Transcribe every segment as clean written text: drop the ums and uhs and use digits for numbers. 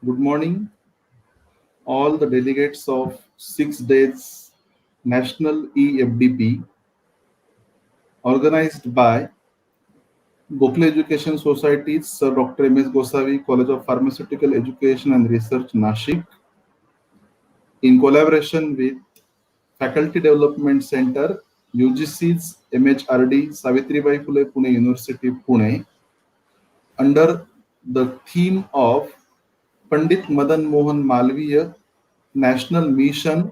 Good morning, all the delegates of 6 days National EFDP organized by Gokhale Education Society's Sir Dr. M.S. Gosavi College of Pharmaceutical Education and Research, Nashik, in collaboration with Faculty Development Center, UGC's MHRD, Savitribai Phule Pune University, Pune, under the theme of Pandit Madan Mohan Malviya National Mission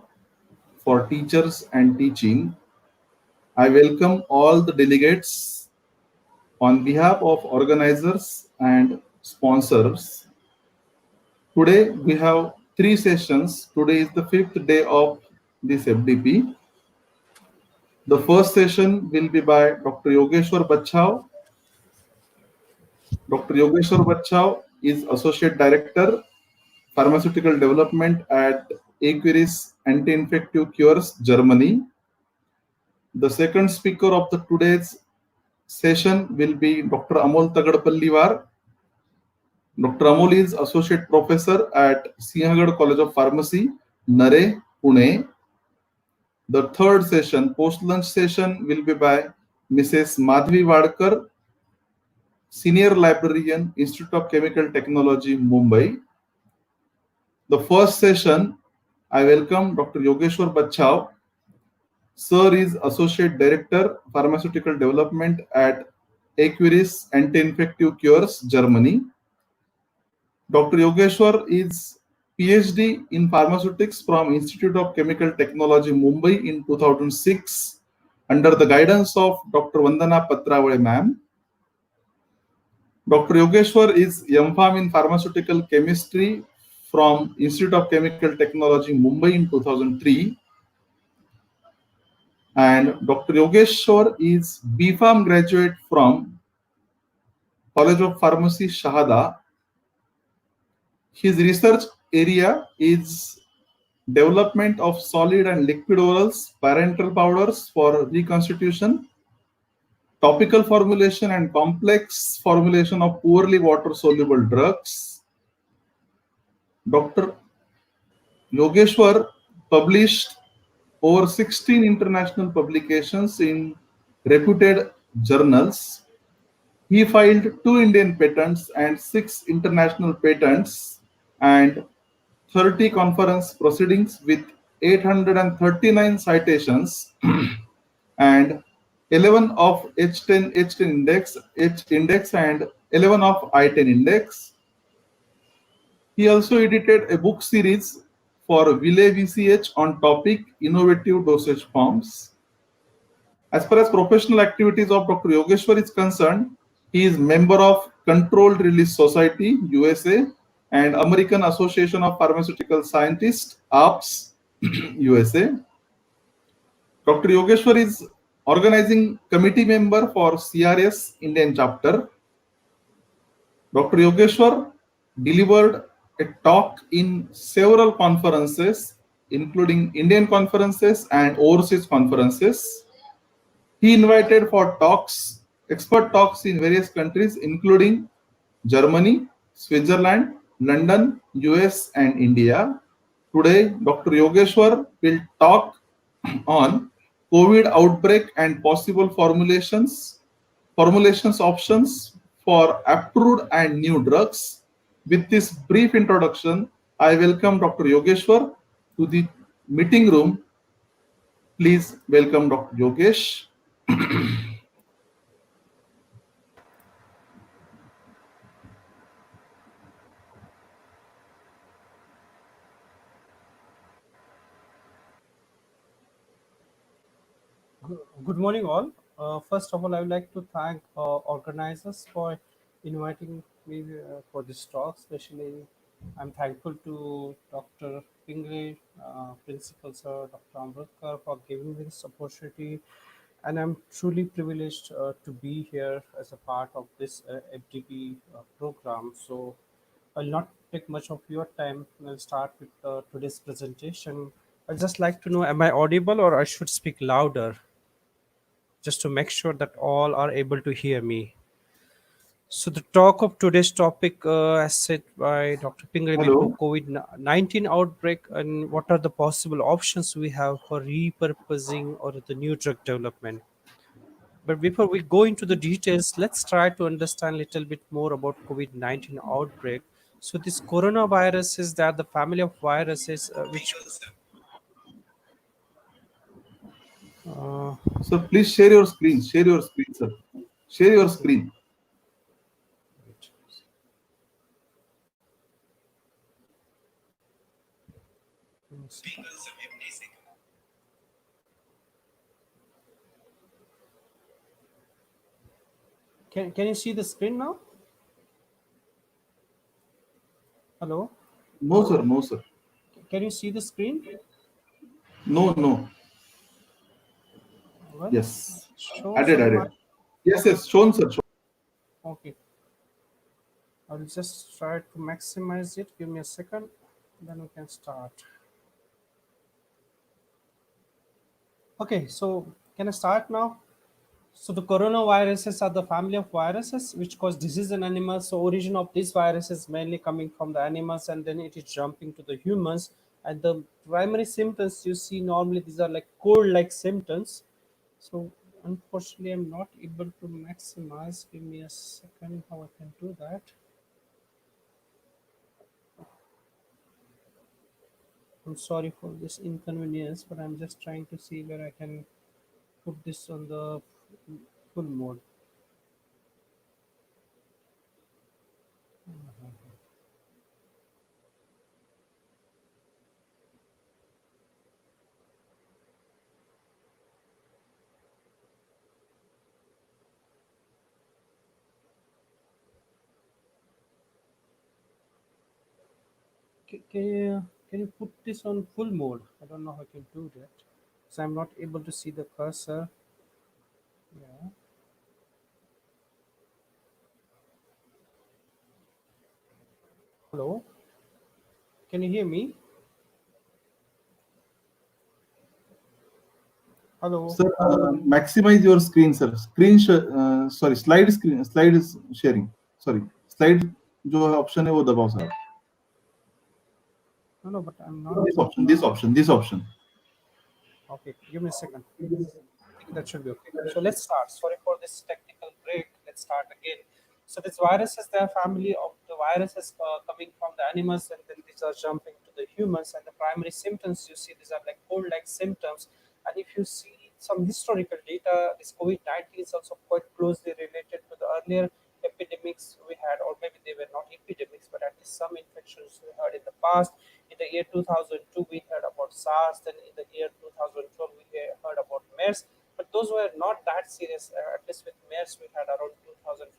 for Teachers and Teaching. I welcome all the delegates on behalf of organizers and sponsors. Today we have 3 sessions. Today is the 5th day of this FDP. The first session will be by Dr. Yogeshwar Bacchav. Dr. Yogeshwar Bacchav is Associate Director, Pharmaceutical Development at Curis Anti-infective Cures Germany. The second speaker of today's session will be Dr. Amol Tagadpalliwar. Dr. Amol is Associate Professor at Sinhagad College of Pharmacy, Nare, Pune. The third session, post-lunch session, will be by Mrs. Madhvi Wadkar, Senior Librarian, Institute of Chemical Technology, Mumbai. The first session, I welcome Dr. Yogeshwar Bacchav. Sir is Associate Director, Pharmaceutical Development at Curis Anti-infective Cures, Germany. Dr. Yogeshwar is PhD in Pharmaceutics from Institute of Chemical Technology, Mumbai in 2006 under the guidance of Dr. Vandana Patravale ma'am. Dr. Yogeshwar is M.Pharm in Pharmaceutical Chemistry from Institute of Chemical Technology, Mumbai in 2003. And Dr. Yogeshwar is B.Pharm graduate from College of Pharmacy, Shahada. His research area is development of solid and liquid orals, parental powders for reconstitution, topical formulation and complex formulation of poorly water-soluble drugs. Dr. Yogeshwar published over 16 international publications in reputed journals. He filed 2 Indian patents and 6 international patents and 30 conference proceedings with 839 citations and 11 of H10 index, H index and 11 of I10 index. He also edited a book series for Ville VCH on topic innovative dosage forms. As far as professional activities of Dr. Yogeshwar is concerned, he is member of Controlled Release Society, USA, and American Association of Pharmaceutical Scientists, APS, USA. Dr. Yogeshwar is organizing committee member for CRS Indian chapter. Dr. Yogeshwar delivered a talk in several conferences, including Indian conferences and overseas conferences. He invited for talks, expert talks in various countries, including Germany, Switzerland, London, US, and India. Today, Dr. Yogeshwar will talk on COVID outbreak and possible formulations options for approved and new drugs. With this brief introduction, I welcome Dr. Yogeshwar to the meeting room. Please welcome Dr. Yogesh. Good morning, all. First of all, I would like to thank organizers for inviting me for this talk. Especially, I'm thankful to Dr. Pingle, Principal Sir Dr. Ambedkar for giving me this opportunity, and I'm truly privileged to be here as a part of this FDP program. So, I'll not take much of your time. I'll start with today's presentation. I'd just like to know, am I audible or I should speak louder? Just to make sure that all are able to hear me. So the talk of today's topic, as said by Dr. Pingle, will be Hello. COVID-19 outbreak and what are the possible options we have for repurposing or the new drug development. But before we go into the details, let's try to understand a little bit more about COVID-19 outbreak. So this coronavirus is that the family of viruses which uh, So please share your screen. Share your screen, sir. Share your screen. can you see the screen now? Hello, No, sir. No, sir. can you see the screen? No, no. Well, it Yes. shows Added, on my. added. Yes, Okay, yes. Shown, sir. okay. I'll just try to maximize it. Give me a second, then we can start. Okay, so can I start now? So the coronaviruses are the family of viruses which cause disease in animals. So origin of this virus is mainly coming from the animals and then it is jumping to the humans. And the primary symptoms you see normally these are like cold-like symptoms. So unfortunately, I'm not able to maximize. Give me a second how I can do that. I'm sorry for this inconvenience, but I'm just trying to see where I can put this on the full mode. Can you put this on full mode? I don't know how I can do that. So I'm not able to see the cursor. Yeah. Hello. Can you hear me? Hello. Sir, maximize your screen, sir. Sorry, slide screen. Slide is sharing. Sorry, slide जो option है वो दबाओ sir. No, no, but I'm not. This option. This option. This option. Okay, give me a second. I think that should be okay. So let's start. Sorry for this technical break. Let's start again. So this viruses, they are family of the viruses coming from the animals, and then these are jumping to the humans. And the primary symptoms you see, these are like cold-like symptoms. And if you see some historical data, this COVID-19 is also quite closely related to the earlier epidemics we had, or maybe they were not epidemics, but at least some infections we had in the past. In the year 2002, we heard about SARS. Then in the year 2012, we heard about MERS. But those were not that serious. At least with MERS, we had around 2,500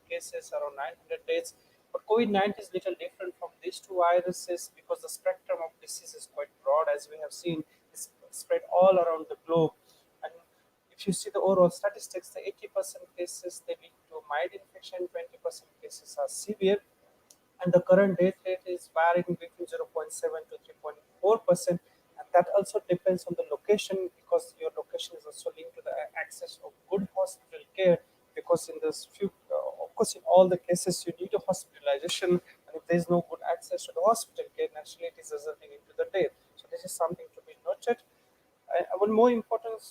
cases, around 900 deaths. But COVID-19 is little different from these two viruses because the spectrum of disease is quite broad, as we have seen. It's spread all around the globe. And if you see the overall statistics, the 80% cases they lead to mild infection, 20% cases are severe, and the current death rate is varying between 0.7 to 3.4%, and that also depends on the location because your location is also linked to the access of good hospital care. Because in this few, of course, in all the cases you need a hospitalization, and if there is no good access to the hospital care, naturally it is resulting into the death. So this is something to be noted. One more important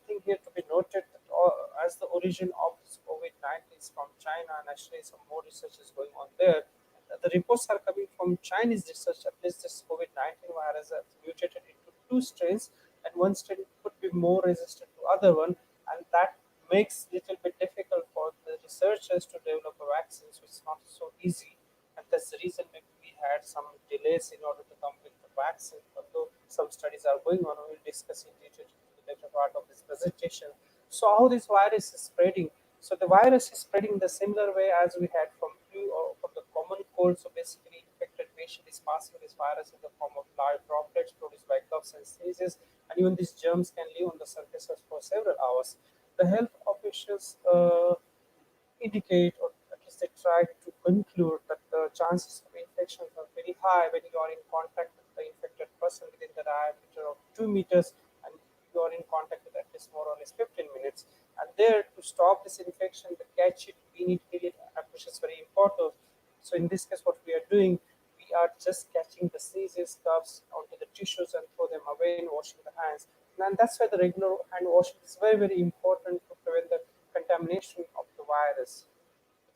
thing here to be noted that as the origin of this COVID-19 is from China, and actually some more research is going on there. The reports are coming from Chinese research. At least this COVID-19 virus has mutated into two strains, and one strain could be more resistant to other one, and that makes it a little bit difficult for the researchers to develop a vaccine. So it's not so easy, and that's the reason maybe we had some delays in order to come with the vaccine. Although some studies are going on, we will discuss in detail in the later part of this presentation. So how this virus is spreading? So the virus is spreading the similar way as we had from flu or from the common cold. So basically, infected patient is passing this virus in the form of live droplets produced by coughs and sneezes, and even these germs can live on the surfaces for several hours. The health officials indicate, or at least they try to conclude, that the chances of infection are very high when you are in contact with the infected person within the diameter of 2 meters and you are in contact with at least more or less 15 minutes. And there, to stop this infection, the catch it, we need immediate approach is very important. So in this case, what we are doing, we are just catching the sneezes, coughs onto the tissues and throw them away and washing the hands. And that's why the regular hand washing is very, very important to prevent the contamination of the virus.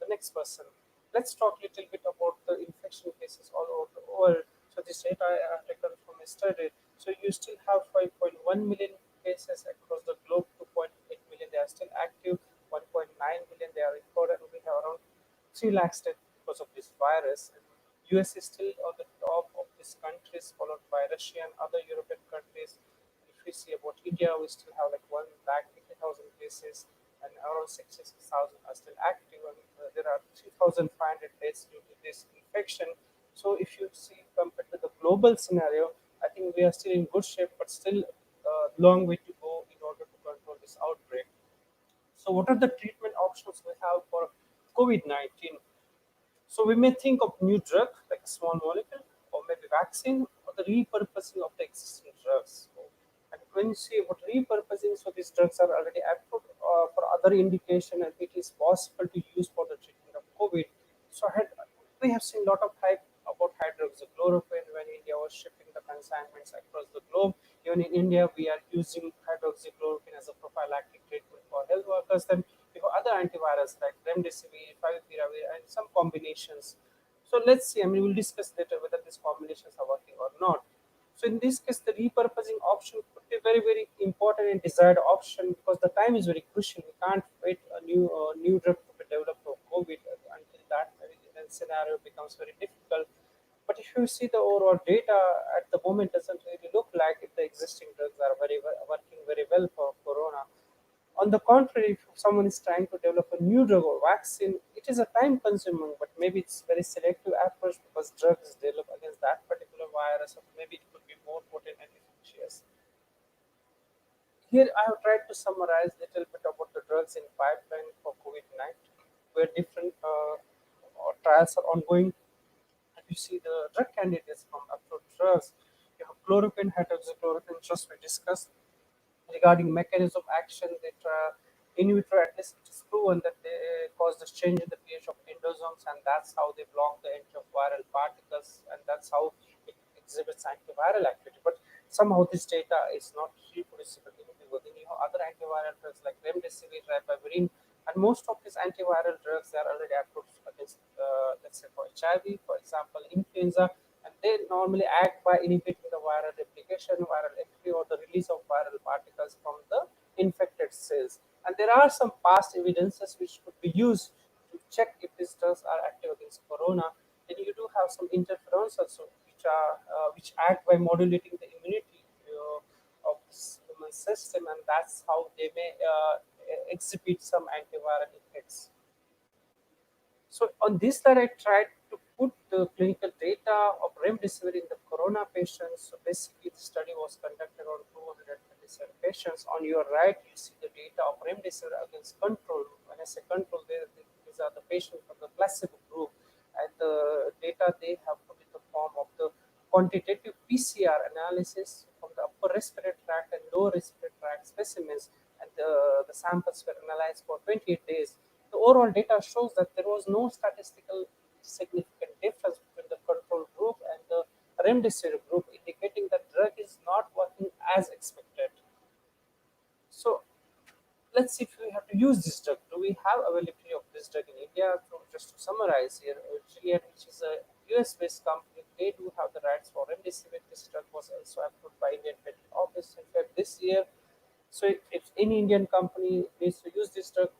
The next person. Let's talk a little bit about the infection cases all over the world. So this data I have taken from a study. So you still have 5.1 million cases across the globe, 2.8 million they are still active, 1.9 million they are recorded, and we have around 3 lakhs dead because of this virus. And US is still on the top of these countries, followed by Russia and other European countries. If we see about India, we still have like 1 lakh 80,000 cases and around 66,000 are still active, and there are 3,500 deaths due to this infection. So if you see compared to the global scenario, I think we are still in good shape, but still long way to go in order to control this outbreak. So what are the treatment options we have for COVID-19? So we may think of new drug like a small molecule or maybe vaccine or the repurposing of the existing drugs. And when you say about repurposing, so these drugs are already approved for other indication and it is possible to use for the treatment of COVID. So we have seen a lot of hype about hydroxychloroquine when India was shipping the consignments across the globe. Even in India, we are using hydroxychloroquine as a prophylactic treatment for health workers. Then we have other antivirals like remdesivir, favipiravir, and some combinations. So let's see. I mean, we'll discuss later whether these combinations are working or not. So in this case, the repurposing option could be very, very important and desired option because the time is very crucial. We can't wait a new drug to be developed for COVID until that scenario becomes very difficult. But if you see the overall data at the moment, doesn't really look like if the existing drugs are working very well for corona. On the contrary, if someone is trying to develop a new drug or vaccine, it is a time consuming, but maybe it's very selective approach because drug is developed against that particular virus, or maybe it could be more potent and efficacious. Here I have tried to summarize a little bit about the drugs in pipeline for COVID-19, where different trials are ongoing. And you see the drug candidates from approved drugs. You have chloroquine, hydroxychloroquine, just we discussed regarding mechanism of action that in vitro at least it is proven that they cause this change in the pH of endosomes and that's how they block the entry of viral particles and that's how it exhibits antiviral activity. But somehow this data is not reproducible in vivo. Then you have other antiviral drugs like remdesivir, ribavirin, and most of these antiviral drugs are already approved against, let's say, for HIV, for example, influenza, and they normally act by inhibiting the viral replication, viral entry, or the release of viral particles from the infected cells. And there are some past evidences which could be used to check if these drugs are active against corona. Then you do have some interferons also, which act by modulating the immunity of this human system, and that's how they may exhibit some antiviral effects. So on this slide, I tried to put the clinical data of remdesivir in the corona patients. So basically, the study was conducted on 237 patients. On your right, you see the data of remdesivir against control. When I say control, these are the patients from the placebo group, and the data they have put in the form of the quantitative PCR analysis from the upper respiratory tract and lower respiratory tract specimens, and the samples were analyzed for 28 days. The overall data shows that there was no statistical significant difference between the control group and the remdesivir group, indicating that drug is not working as expected. So let's see if we have to use this drug. Do we have availability of this drug in India? So just to summarize here, Gilead, which is a US-based company, they do have the rights for remdesivir. This drug was also approved by Indian Patent Office in February this year. So if any Indian company needs to use this drug,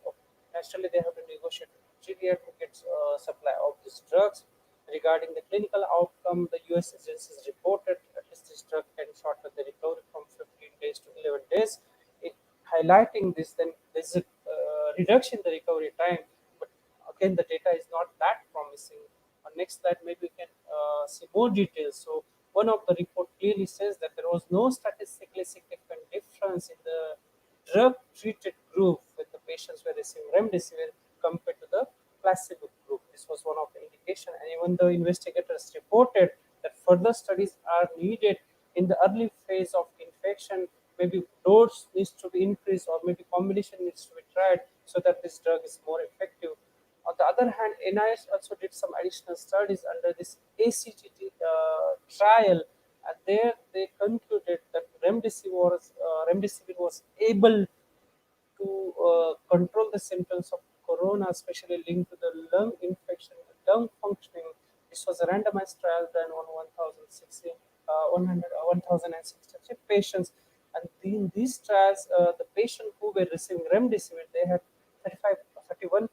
naturally they have to negotiate with Gilead to get supply of these drugs. Regarding the clinical outcome, the US agencies reported at least this drug can shorten the recovery from 15 days to 11 days. It, highlighting this, then there's a reduction in the recovery time, but again the data is not that promising. On next slide, maybe we can see more details. So one of the report clearly says that there was no statistically significant difference in the drug-treated group when the patients were receiving remdesivir compared to the placebo group. This was one of the indication, and even the investigators reported that further studies are needed in the early phase of infection. Maybe dose needs to be increased, or maybe combination needs to be tried so that this drug is more effective. On the other hand, NIH also did some additional studies under this ACTT trial, and there they concluded that remdesivir was able to control the symptoms of corona, especially linked to the lung infection, lung functioning. This was a randomized trial done on 1,063 patients, and in these trials, the patients who were receiving remdesivir, they had 31%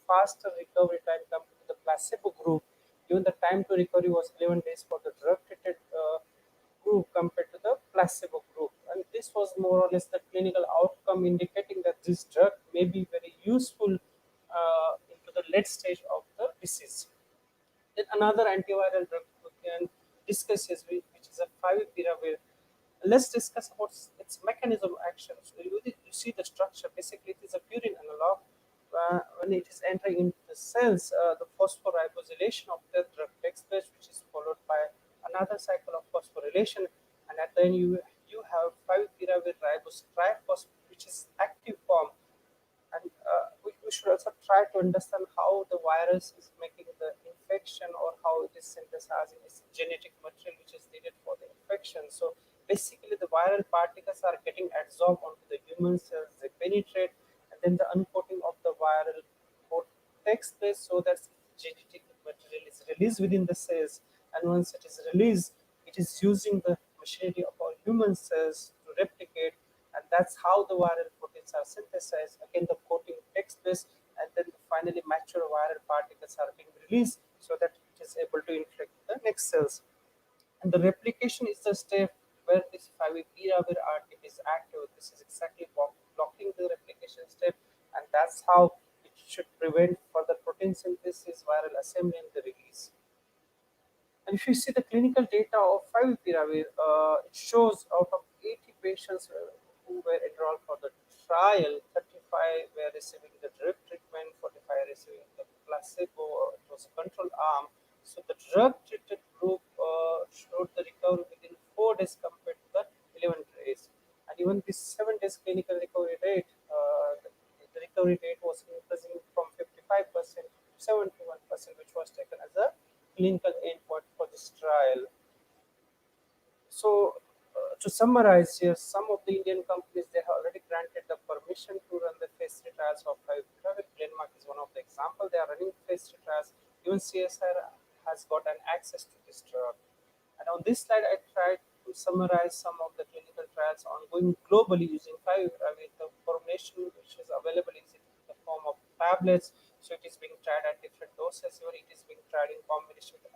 faster recovery time compared to the placebo group. Even the time to recovery was 11 days for the drug-treated group compared to the placebo group. And this was more or less the clinical outcome indicating that this drug may be very useful into the late stage of the disease. Then another antiviral drug we can discuss is which is a favipiravir. Let's discuss about its mechanism of action. So you see the structure. Basically, it is a purine analog. When it is entering into the cells, the phosphoribosylation of the drug takes place, which is followed by another cycle of phosphorylation, and at the end you have favipiravir ribose triphosphate, which is active form. And we should also try to understand how the virus is making the infection, or how it is synthesizing its genetic material which is needed for the infection. So basically the viral particles are getting absorbed onto the human cells, they penetrate, and then the uncoating of the viral coat takes place so that genetic material is released within the cells, and once it is released, it is using the machinery of our human cells to replicate, and that's how the viral proteins are synthesized. Again, the coating takes place, and then finally mature viral particles are being released so that it is able to infect the next cells. And the replication is the step where this favipiravir RTP is active. This is exactly blocking the replication step, and that's how it should prevent further protein synthesis, viral assembly, and the release. And if you see the clinical data of favipiravir, it shows out of 80 patients who were enrolled for the trial, 35 were receiving the drug treatment, 45 receiving the placebo. It was a control arm. So the drug treated group showed the recovery within 4 days compared to the 11 days. And even this 7 days clinical recovery rate, the recovery rate was increasing from 55% to 71%, which was taken as a clinical endpoint for this trial. So, to summarize here, some of the Indian companies, they have already granted the permission to run the phase 3 trials of favipiravir. Denmark is one of the example. They are running phase 3 trials. Even CSR has got an access to this drug. And on this slide, I tried to summarize some of the clinical trials ongoing globally using favipiravir. The formulation which is available is in the form of tablets, so it is being tried at different doses, or it is being tried in combination with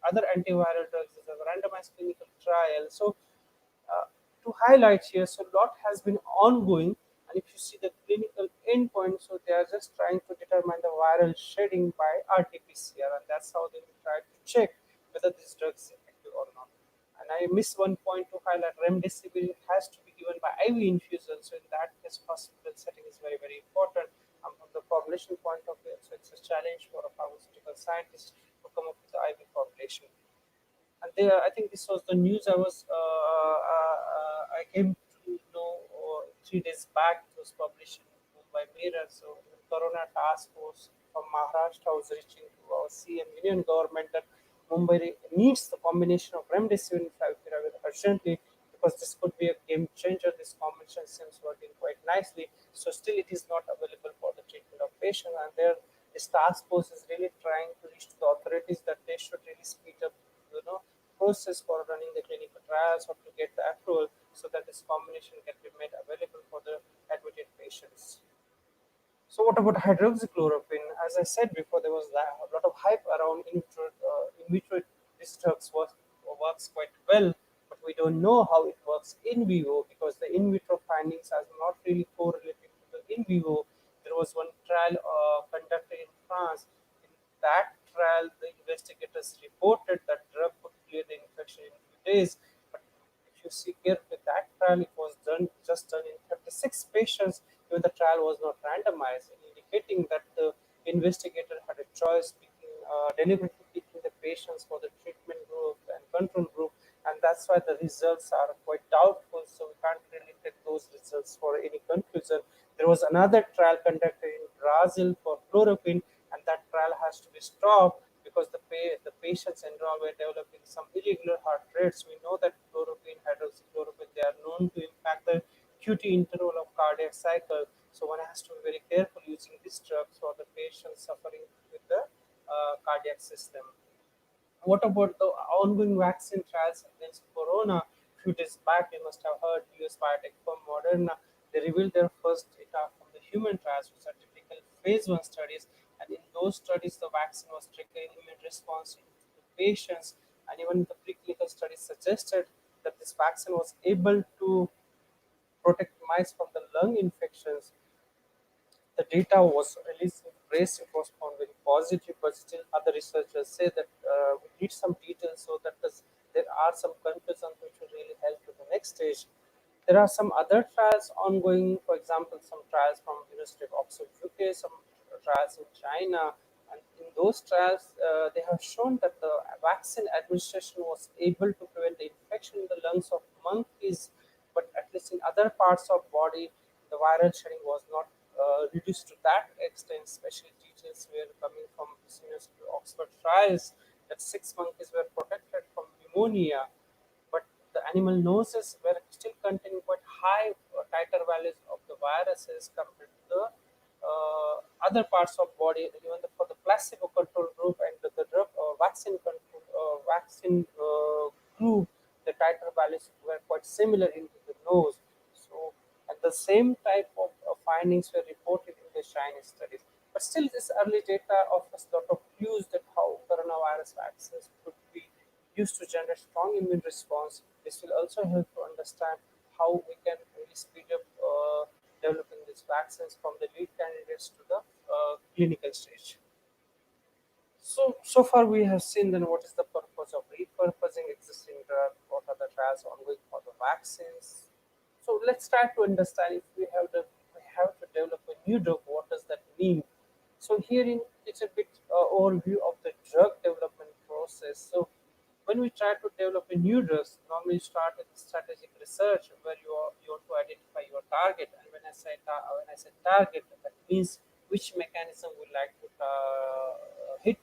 other antiviral drugs as a randomized clinical trial. So uh, to highlight here, so a lot has been ongoing, and if you see the clinical endpoint, so they are just trying to determine the viral shedding by RT-PCR, and that's how they will try to check whether this drug is effective or not. And I miss one point to highlight: remdesivir has to be given by IV infusion, so in that case, hospital setting is very very important. From the formulation point of view, so it's a challenge for a pharmaceutical scientist to come up with the IV formulation. And there, I think this was the news I came to know 3 days back. It was published in Mumbai Mirror. So the Corona Task Force from Maharashtra was reaching to our CM Union government that Mumbai needs the combination of remdesivir and favipiravir urgently, because this could be a game changer. This combination seems working quite nicely. So still it is not available for the treatment of patients, and there this task force is really trying to reach to the authorities that they should really speed up process for running the clinical trials, or to get the approval so that this combination can be made available for the admitted patients. So what about hydroxychloroquine? As I said before, there was a lot of hype around in vitro. This works quite well, but we don't know how it works in vivo, because the in vitro findings are not really correlated to the in vivo. There was one trial conducted in France. In that trial, the investigators reported that drug could clear the infection in a few days, but if you see carefully, that trial, it was done in 36 patients. Even the trial was not randomized, indicating that the investigator had a choice between deliberately picking the patients for the treatment group and control group, and that's why the results are quite doubtful. So we can't really take those results for any conclusion. There was another trial conducted in Brazil for chloroquine, and that trial has to be stopped because the patients enrolled were developing some irregular heart rates. We know that chloroquine, hydroxychloroquine, they are known to impact the QT interval of cardiac cycle. So one has to be very careful using these drugs for the patients suffering with the cardiac system. What about the ongoing vaccine trials against corona? A few days back, you must have heard US biotech firm Moderna. They revealed their first data from the human trials, which are typical phase 1 studies. And in those studies, the vaccine was triggering immune response in the patients. And even the preclinical studies suggested that this vaccine was able to protect mice from the lung infections. The data was released in press. It was found very positive, but still other researchers say that we need some details so that there are some conclusions which will really help to the next stage. There are some other trials ongoing, for example, some trials from University of Oxford, UK, some trials in China, and in those trials, they have shown that the vaccine administration was able to prevent the infection in the lungs of monkeys, but at least in other parts of body, the viral shedding was not reduced to that extent. Especially details were coming from this University of Oxford trials that 6 monkeys were protected from pneumonia, but the animal noses were still containing quite high titer values of the viruses compared to the other parts of body. Even for the placebo control group and the drug vaccine control vaccine group, the titer values were quite similar in the nose. So, and the same type of findings were reported in the Chinese studies. But still, this early data offers a lot of clues that how coronavirus vaccines could be used to generate strong immune response. This will also help to understand how we can really speed up developing these vaccines from the lead candidates to the clinical stage. So far we have seen then what is the purpose of repurposing existing drug, what are the trials ongoing for the vaccines. So let's try to understand if we have to develop a new drug, what does that mean? So here in it's a bit overview of the drug development process. So when we try to develop a new drug, normally you start with strategic research where you want to identify your target. And when I say target, that means which mechanism we like to hit,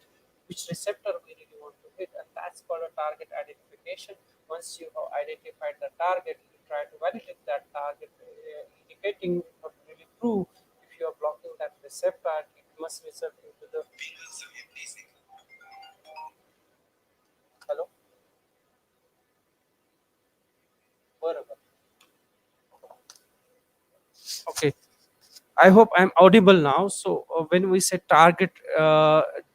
which receptor we really want to hit, and that's called a target identification. Once you have identified the target, you try to validate that target, indicating or really prove if you are blocking that receptor, it must result into the hello, wherever. Okay. I hope I'm audible now. So when we say target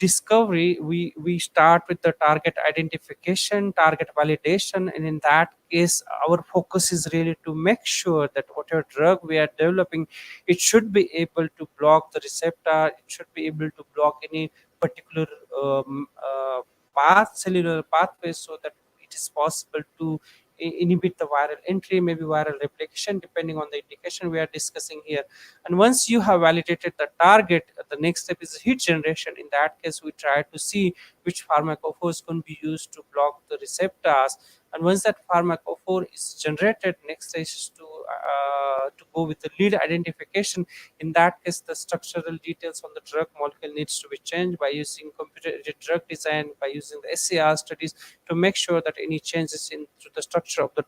discovery, we start with the target identification, target validation, and in that case, our focus is really to make sure that whatever drug we are developing, it should be able to block the receptor. It should be able to block any particular cellular pathways, so that it is possible to inhibit the viral entry, maybe viral replication, depending on the indication we are discussing here. And once you have validated the target, the next step is hit generation. In that case, we try to see which pharmacophores can be used to block the receptors. And once that pharmacophore is generated, next stage is to go with the lead identification. In that case, the structural details on the drug molecule needs to be changed by using computer-aided drug design, by using the SAR studies to make sure that any changes in to the structure of the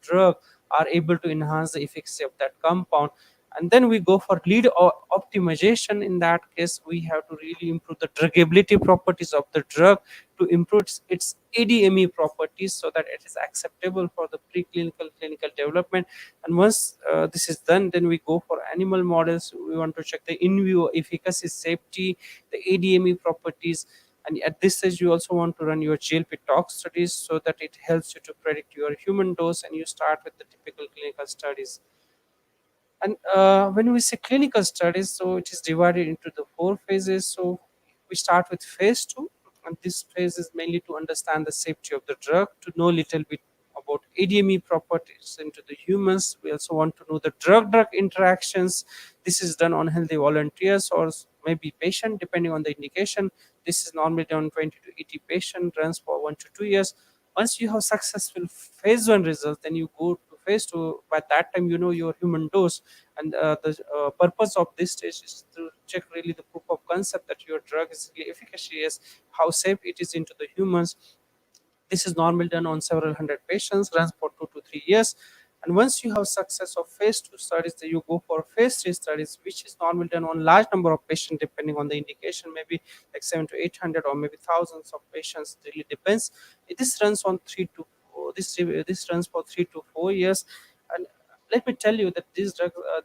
drug are able to enhance the efficacy of that compound. And then we go for lead optimization. In that case, we have to really improve the druggability properties of the drug to improve its ADME properties so that it is acceptable for the preclinical clinical development. And once this is done, then we go for animal models. We want to check the in vivo efficacy, safety, the ADME properties. And at this stage, you also want to run your GLP tox studies so that it helps you to predict your human dose, and you start with the typical clinical studies. And when we say clinical studies, so it is divided into the 4 phases. So we start with phase 2, and this phase is mainly to understand the safety of the drug, to know a little bit about ADME properties into the humans. We also want to know the drug-drug interactions. This is done on healthy volunteers or maybe patient, depending on the indication. This is normally done on 20 to 80 patient, runs for 1 to 2 years. Once you have successful phase 1 results, then you go to phase 2, by that time you know your human dose. And the purpose of this stage is to check really the proof of concept that your drug is really efficacious, how safe it is into the humans. This is normally done on several hundred patients, runs for 2 to 3 years. And once you have success of phase 2 studies, then you go for phase 3 studies, which is normally done on large number of patients depending on the indication, maybe like 7 to 800 or maybe thousands of patients. It really depends. This runs on 3 to 4. This runs for 3 to 4 years. And let me tell you that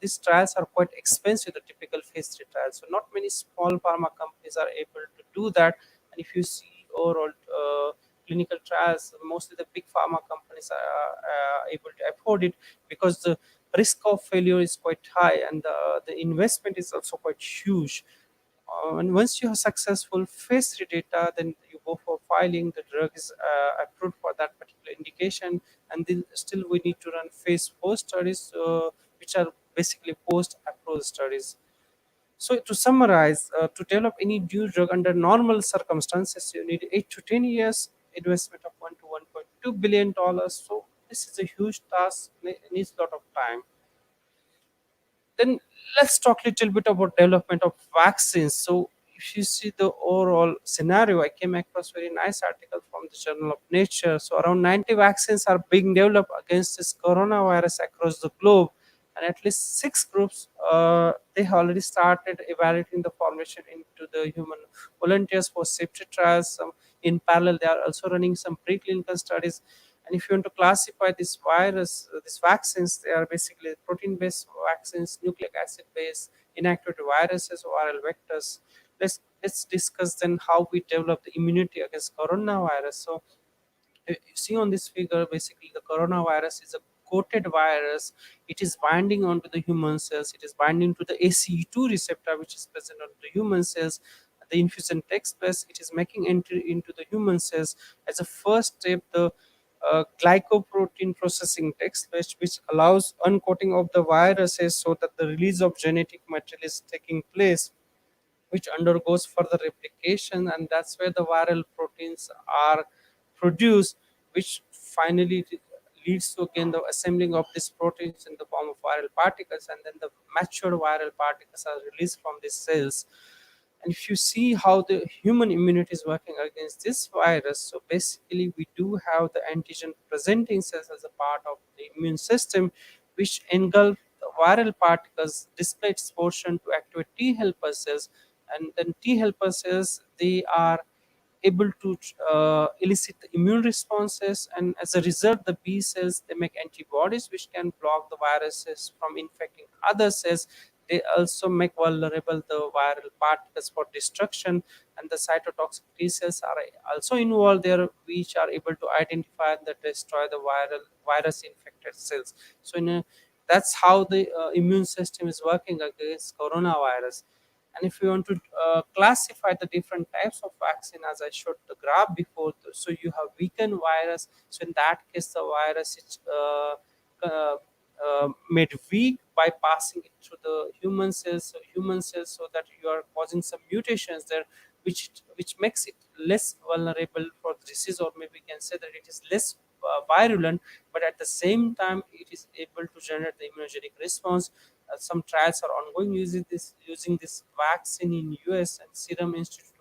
these trials are quite expensive, the typical phase 3 trials. So not many small pharma companies are able to do that. And if you see overall clinical trials, mostly the big pharma companies are able to afford it, because the risk of failure is quite high, and the investment is also quite huge. And once you have successful phase 3 data, then you go for filing. The drug is approved for that particular indication, and then still we need to run phase 4 studies, which are basically post approval studies. So to summarize, to develop any new drug under normal circumstances, you need 8 to 10 years, investment of $1 to $1.2 billion. So this is a huge task, needs a lot of time. Then let's talk a little bit about development of vaccines. So if you see the overall scenario, I came across very nice article from the Journal of Nature. So around 90 vaccines are being developed against this coronavirus across the globe, and at least 6 groups they have already started evaluating the formulation into the human volunteers for safety trials. In parallel, they are also running some preclinical studies. And if you want to classify this virus, these vaccines, they are basically protein-based vaccines, nucleic acid-based, inactivated viruses, or viral vectors. Let's discuss then how we develop the immunity against coronavirus. So you see on this figure, basically the coronavirus is a coated virus. It is binding onto the human cells. It is binding to the ACE2 receptor, which is present on the human cells. The infusion takes place. It is making entry into the human cells. As a first step, the glycoprotein processing takes place, which allows uncoating of the viruses so that the release of genetic material is taking place, which undergoes further replication, and that's where the viral proteins are produced, which finally leads to again the assembling of these proteins in the form of viral particles, and then the matured viral particles are released from these cells. And if you see how the human immunity is working against this virus, so basically we do have the antigen presenting cells as a part of the immune system, which engulf the viral particles, display its portion to activate T helper cells. And then T helper cells, they are able to elicit the immune responses, and as a result the B cells, they make antibodies which can block the viruses from infecting other cells. They also make vulnerable the viral particles for destruction, and the cytotoxic T cells are also involved there, which are able to identify and destroy the virus infected cells. So that's how the immune system is working against coronavirus. And if you want to classify the different types of vaccine, as I showed the graph before, so you have weakened virus. So in that case, the virus is made weak by passing it through the human cells, so that you are causing some mutations there, which makes it less vulnerable for disease, or maybe we can say that it is less virulent, but at the same time it is able to generate the immunogenic response. Some trials are ongoing using this vaccine in US, and Serum Institute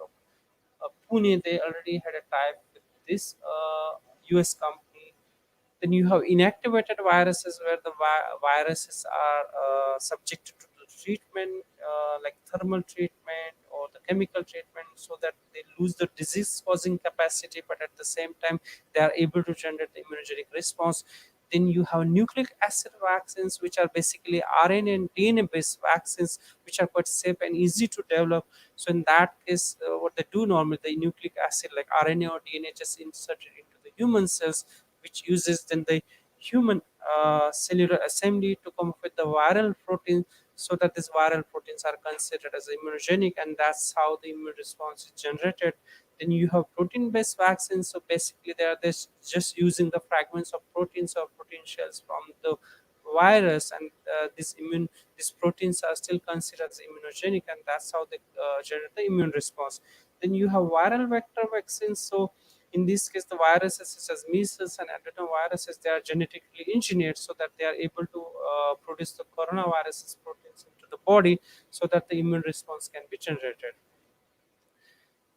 of Pune, they already had a tie with this US company. Then you have inactivated viruses, where the viruses are subjected to the treatment, like thermal treatment or the chemical treatment, so that they lose the disease causing capacity, but at the same time they are able to generate the immunogenic response. Then you have nucleic acid vaccines, which are basically RNA and DNA based vaccines, which are quite safe and easy to develop. So in that case, what they do normally, the nucleic acid like RNA or DNA just inserted into the human cells, which uses then the human cellular assembly to come up with the viral protein, so that these viral proteins are considered as immunogenic, and that's how the immune response is generated. Then you have protein-based vaccines. So basically, they are just using the fragments of proteins or protein shells from the virus, and these proteins are still considered as immunogenic, and that's how they generate the immune response. Then you have viral vector vaccines. So In this case, the viruses such as measles and adenoviruses, they are genetically engineered so that they are able to produce the coronavirus proteins into the body so that the immune response can be generated.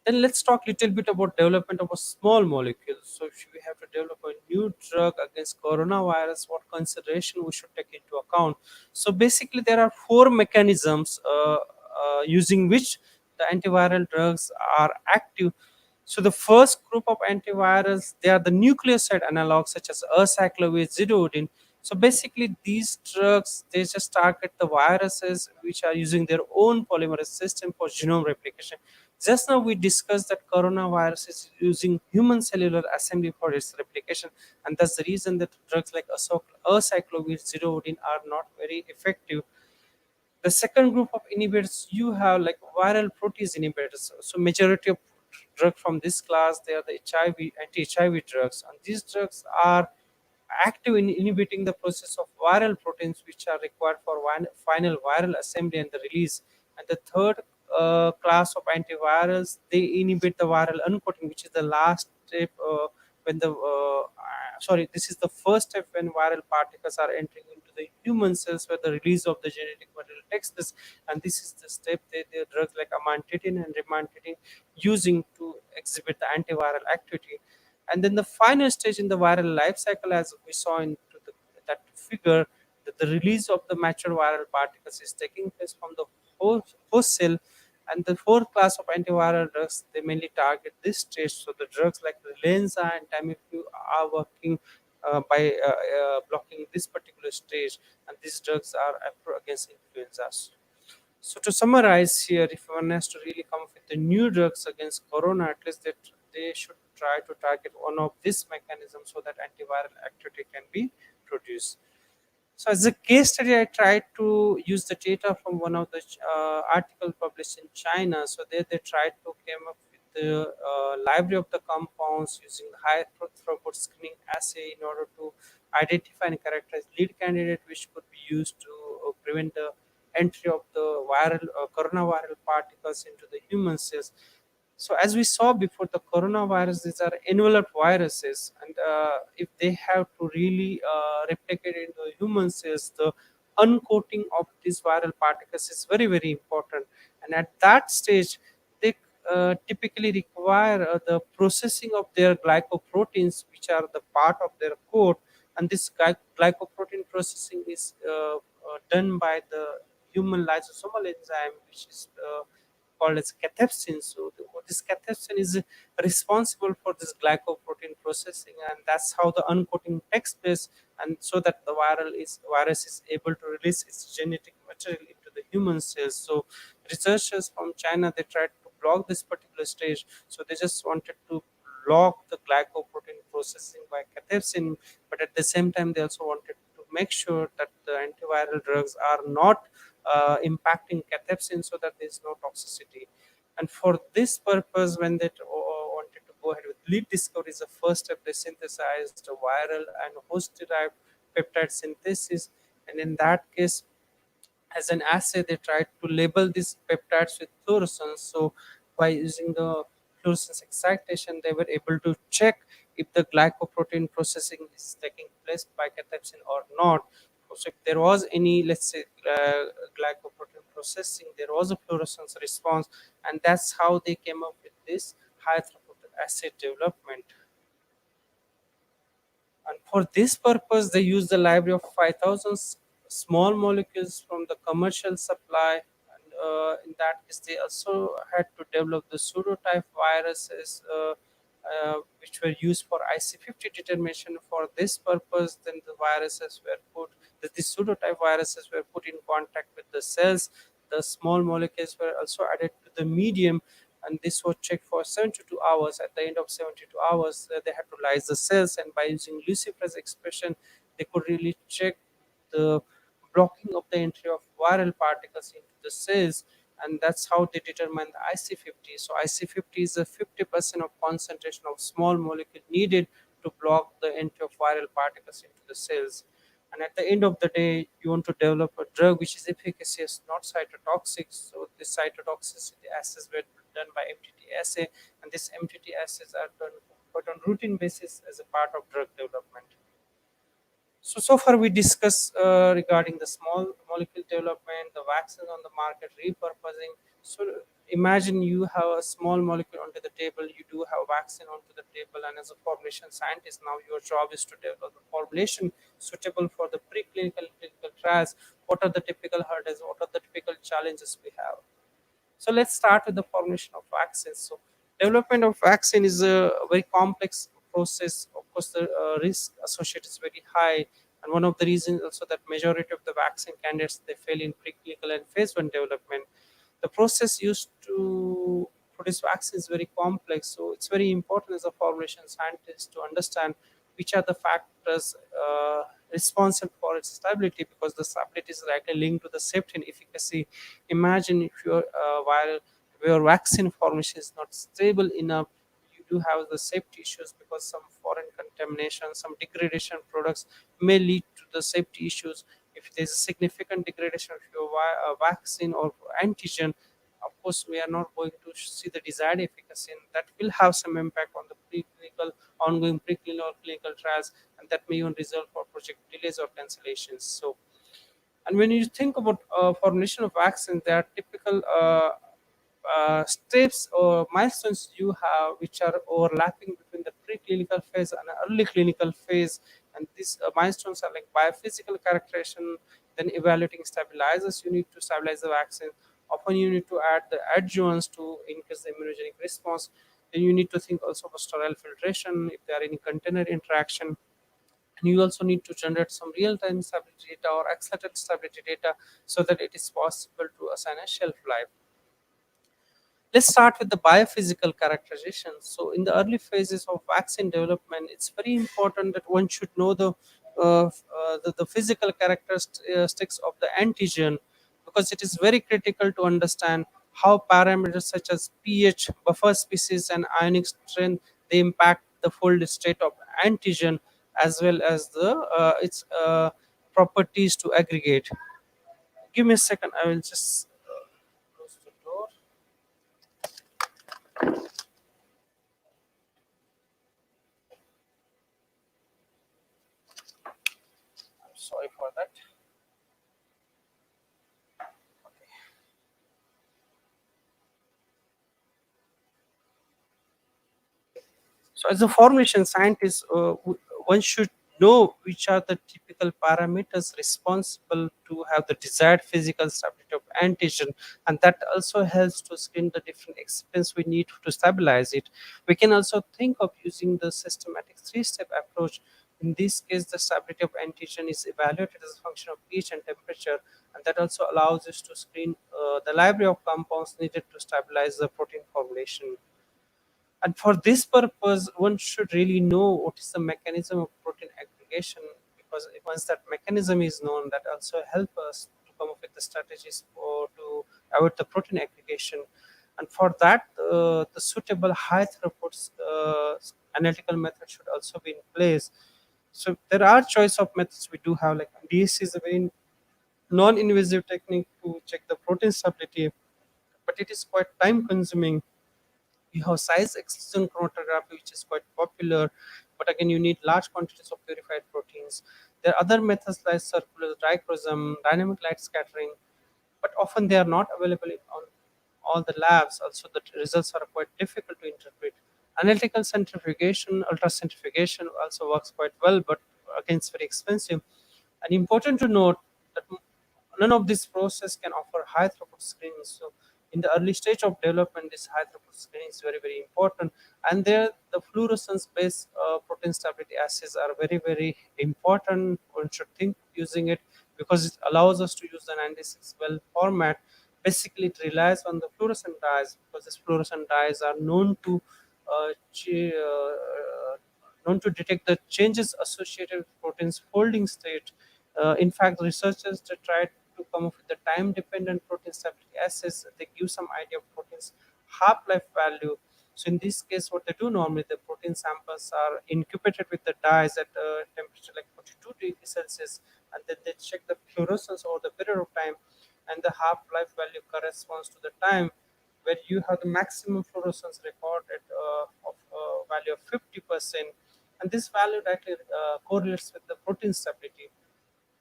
Then let's talk a little bit about development of a small molecule. So if we have to develop a new drug against coronavirus, what consideration we should take into account? So basically, there are four mechanisms using which the antiviral drugs are active. So the first group of antivirals, they are the nucleoside analogs such as acyclovir, zidovudine. So basically, these drugs, they just target the viruses which are using their own polymerase system for genome replication. Just now we discussed that coronavirus is using human cellular assembly for its replication, and that's the reason that drugs like acyclovir, zidovudine are not very effective. The second group of inhibitors you have like viral protease inhibitors. So majority of drug from this class, they are the HIV anti-HIV drugs, and these drugs are active in inhibiting the process of viral proteins which are required for final viral assembly and the release. And the third class of antivirals, they inhibit the viral uncoating, which is the last step when the sorry, this is the first step when viral particles are entering into the human cells where the release of the genetic material takes place. And this is the step that the drugs like amantadine and rimantadine using to exhibit the antiviral activity. And then the final stage in the viral life cycle, as we saw in that figure, that the release of the mature viral particles is taking place from the host cell. And the fourth class of antiviral drugs, they mainly target this stage. So the drugs like Relenza and Tamiflu are working blocking this particular stage, and these drugs are against influenza. So to summarize here, if one has to really come up with the new drugs against corona, at least that they should try to target one of these mechanisms so that antiviral activity can be produced. So as a case study, I tried to use the data from one of the article published in China. So there they tried to come up with the library of the compounds using high throughput screening assay in order to identify and characterize lead candidate, which could be used to prevent the entry of the viral coronaviral particles into the human cells. So as we saw before, the coronavirus, these are enveloped viruses, and if they have to really replicate into the human cells, the uncoating of these viral particles is very very important. And at that stage, they typically require the processing of their glycoproteins, which are the part of their coat, and this glycoprotein processing is done by the human lysosomal enzyme, which is called as cathepsin. So this cathepsin is responsible for this glycoprotein processing, and that's how the uncoating takes place, and so that the virus is able to release its genetic material into the human cells. So researchers from China, they tried to block this particular stage. So they just wanted to block the glycoprotein processing by cathepsin, but at the same time they also wanted to make sure that the antiviral drugs are not impacting cathepsin so that there is no toxicity. And for this purpose, when they wanted to go ahead with lead discovery, the first step they synthesized a viral and host-derived peptide synthesis. And in that case, as an assay, they tried to label these peptides with fluorescence. So by using the fluorescence excitation, they were able to check if the glycoprotein processing is taking place by cathepsin or not. So if there was any, let's say, glycoprotein processing, there was a fluorescence response, and that's how they came up with this high throughput assay development. And for this purpose, they use the library of 5,000 small molecules from the commercial supply. And in that case, they also had to develop the pseudotype viruses, which were used for IC50 determination. For this purpose, then the viruses were put, the pseudotype viruses were put in contact with the cells. The small molecules were also added to the medium, and this was checked for 72 hours. At the end of 72 hours, they had to lyse the cells, and by using luciferase expression, they could really check the blocking of the entry of viral particles into the cells, and that's how they determine the IC50. So IC50 is a 50% of concentration of small molecule needed to block the entry of viral particles into the cells. And at the end of the day, you want to develop a drug which is efficacious, not cytotoxic. So the cytotoxicity assays were done by MTT assay, and these MTT assays are done but on routine basis as a part of drug development. So far we discussed regarding the small molecule development, the vaccines on the market, repurposing. So imagine you have a small molecule onto the table, you do have vaccine onto the table, and as a formulation scientist, now your job is to develop the formulation suitable for the preclinical and clinical trials. What are the typical hurdles? What are the typical challenges we have? So let's start with the formulation of vaccines. So development of vaccine is a very complex process. Of course, the risk associated is very high, and one of the reasons also that majority of the vaccine candidates they fail in preclinical and phase one development. The process used to produce vaccines is very complex, so it's very important as a formulation scientist to understand which are the factors responsible for its stability, because the stability is directly linked to the safety and efficacy. Imagine if while your vaccine formulation is not stable enough, you do have the safety issues because some foreign contamination, some degradation products may lead to the safety issues. If there's a significant degradation of your vaccine or antigen, of course we are not going to see the desired efficacy, and that will have some impact on the preclinical, ongoing preclinical or clinical trials, and that may even result for project delays or cancellations. So, and when you think about formulation of vaccine, there are typical steps or milestones you have which are overlapping between the preclinical phase and early clinical phase. And these milestones are like biophysical characterization, then evaluating stabilizers you need to stabilize the vaccine. Often you need to add the adjuvants to increase the immunogenic response. Then you need to think also about sterile filtration if there are any container interaction. And you also need to generate some real-time stability data or accelerated stability data so that it is possible to assign a shelf life. Let's start with the biophysical characterization. So, in the early phases of vaccine development, it's very important that one should know the physical characteristics of the antigen, because it is very critical to understand how parameters such as pH, buffer species, and ionic strength they impact the fold state of antigen as well as the its properties to aggregate. Give me a second. I will just close the door. I'm sorry for that. So, as a formulation scientist, one should know which are the typical parameters responsible to have the desired physical stability of antigen, and that also helps to screen the different excipients we need to stabilize it. We can also think of using the systematic three-step approach. In this case, the stability of antigen is evaluated as a function of pH and temperature, and that also allows us to screen the library of compounds needed to stabilize the protein formulation. And for this purpose, one should really know what is the mechanism of protein aggregation, because once that mechanism is known, that also help us to come up with the strategies for to avoid the protein aggregation. And for that, the suitable high throughput analytical method should also be in place. So there are choice of methods we do have, like this is a very non-invasive technique to check the protein stability, but it is quite time consuming. You have size excision chromatography, which is quite popular, but again, you need large quantities of purified proteins. There are other methods like circular dichroism, dynamic light scattering, but often they are not available on all the labs. Also, the results are quite difficult to interpret. Analytical centrifugation, ultracentrifugation also works quite well, but again, it's very expensive. And important to note that none of this process can offer high throughput screening. So in the early stage of development, this high throughput screening is very, very important. And there, the fluorescence based protein stability assays are very, very important. One should think using it because it allows us to use the 96 well format. Basically, it relies on the fluorescent dyes, because these fluorescent dyes are uh, ch- uh, known to detect the changes associated with proteins folding state. In fact, researchers they tried to come up with the time-dependent protein stability assays. They give some idea of protein's half-life value. So in this case, what they do normally, the protein samples are incubated with the dyes at a temperature like 42 degrees Celsius, and then they check the fluorescence over the period of time, and the half-life value corresponds to the time where you have the maximum fluorescence recorded of value of 50%, and this value directly correlates with the protein stability.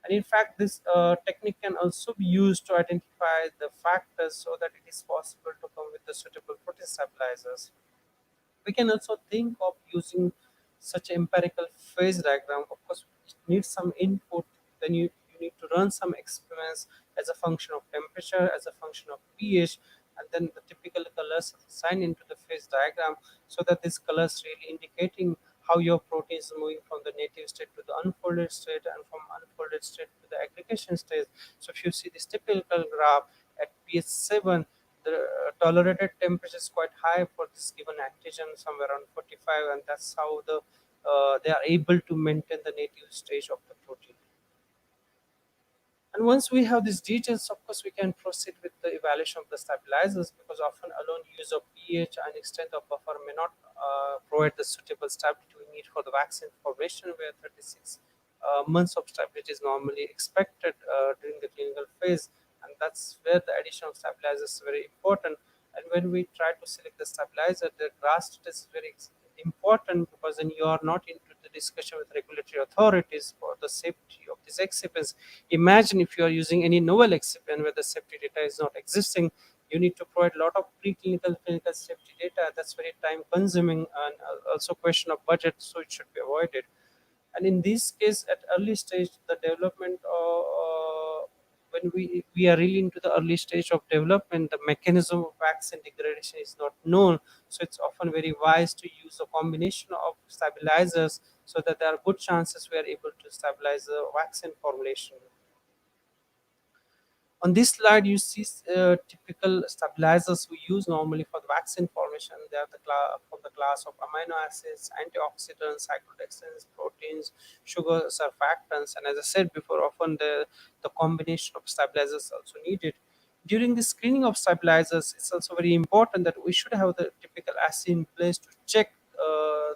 And in fact, this technique can also be used to identify the factors so that it is possible to come with the suitable protein stabilizers. We can also think of using such empirical phase diagram. Of course, it needs some input. Then you need to run some experiments as a function of temperature, as a function of pH, and then the typical colors assigned into the phase diagram, so that these colors really indicating how your protein is moving from the native state to the unfolded state, and from unfolded state to the aggregation state. So if you see this typical graph at pH 7, the tolerated temperature is quite high for this given antigen, somewhere around 45, and that's how they are able to maintain the native stage of the protein. And once we have these details, of course, we can proceed with the evaluation of the stabilizers, because often alone use of pH and extent of buffer may not provide the suitable stability we need for the vaccine formulation, where 36 months of stability is normally expected during the clinical phase. And that's where the addition of stabilizers is very important. And when we try to select the stabilizer, the GRAS test is very important, because then you are not into the discussion with regulatory authorities for the safety of these excipients. Imagine if you are using any novel excipient where the safety data is not existing, you need to provide a lot of preclinical clinical safety data. That's very time consuming, and also question of budget, so it should be avoided. And in this case, at early stage, the development when we are really into the early stage of development, the mechanism of vaccine degradation is not known. So it's often very wise to use a combination of stabilizers, so that there are good chances we are able to stabilize the vaccine formulation. On this slide, you see typical stabilizers we use normally for the vaccine formation. They are from the class of amino acids, antioxidants, cyclodextrins, proteins, sugar, surfactants, and as I said before, often the combination of stabilizers is also needed. During the screening of stabilizers, it's also very important that we should have the typical assay in place to check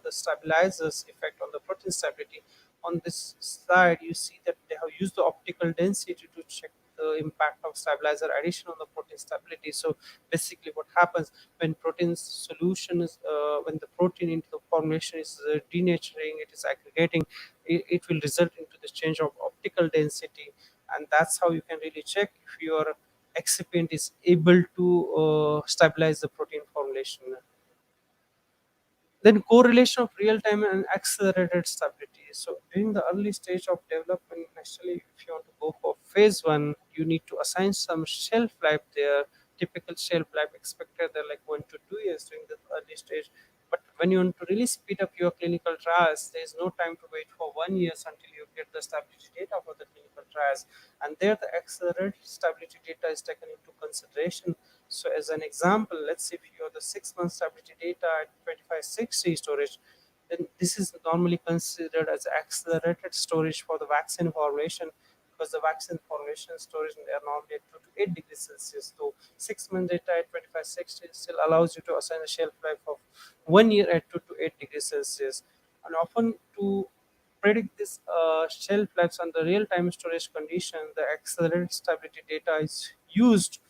the stabilizers effect on the protein stability. On this slide, you see that they have used the optical density to check the impact of stabilizer addition on the protein stability. So basically, what happens when protein solution is when the protein into the formulation is denaturing, it is aggregating, it will result into this change of optical density, and that's how you can really check if your excipient is able to stabilize the protein formulation. Then correlation of real-time and accelerated stability. So during the early stage of development, actually, if you want to go for phase one, you need to assign some shelf life there. Typical shelf life expected they're like 1 to 2 years during the early stage. But when you want to really speed up your clinical trials, there is no time to wait for 1 year until you get the stability data for the clinical trials. And there, the accelerated stability data is taken into consideration. So as an example, let's say if you have the 6 month stability data at 2560 storage, then this is normally considered as accelerated storage for the vaccine formulation, because the vaccine formulation storage they are normally at 2 to 8 degrees Celsius. So 6 month data at 2560 still allows you to assign a shelf life of 1 year at 2 to 8 degrees Celsius. And often to predict this shelf lives under real-time storage condition, the accelerated stability data is used,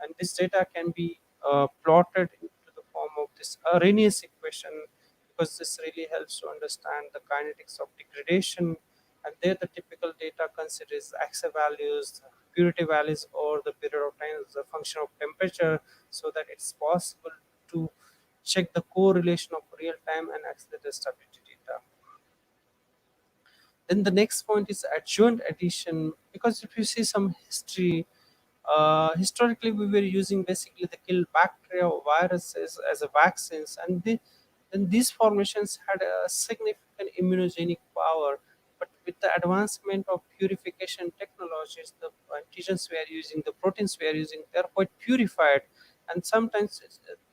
and this data can be plotted into the form of this Arrhenius equation, because this really helps to understand the kinetics of degradation. And there, the typical data considers active values, purity values, or the period of time as a function of temperature, so that it's possible to check the correlation of real-time and accelerated stability data. Then the next point is adjuvant addition, because if you see some history, historically we were using basically the kill bacteria or viruses as a vaccines, and then these formations had a significant immunogenic power. But with the advancement of purification technologies, the antigens we are using, the proteins we are using, they are quite purified, and sometimes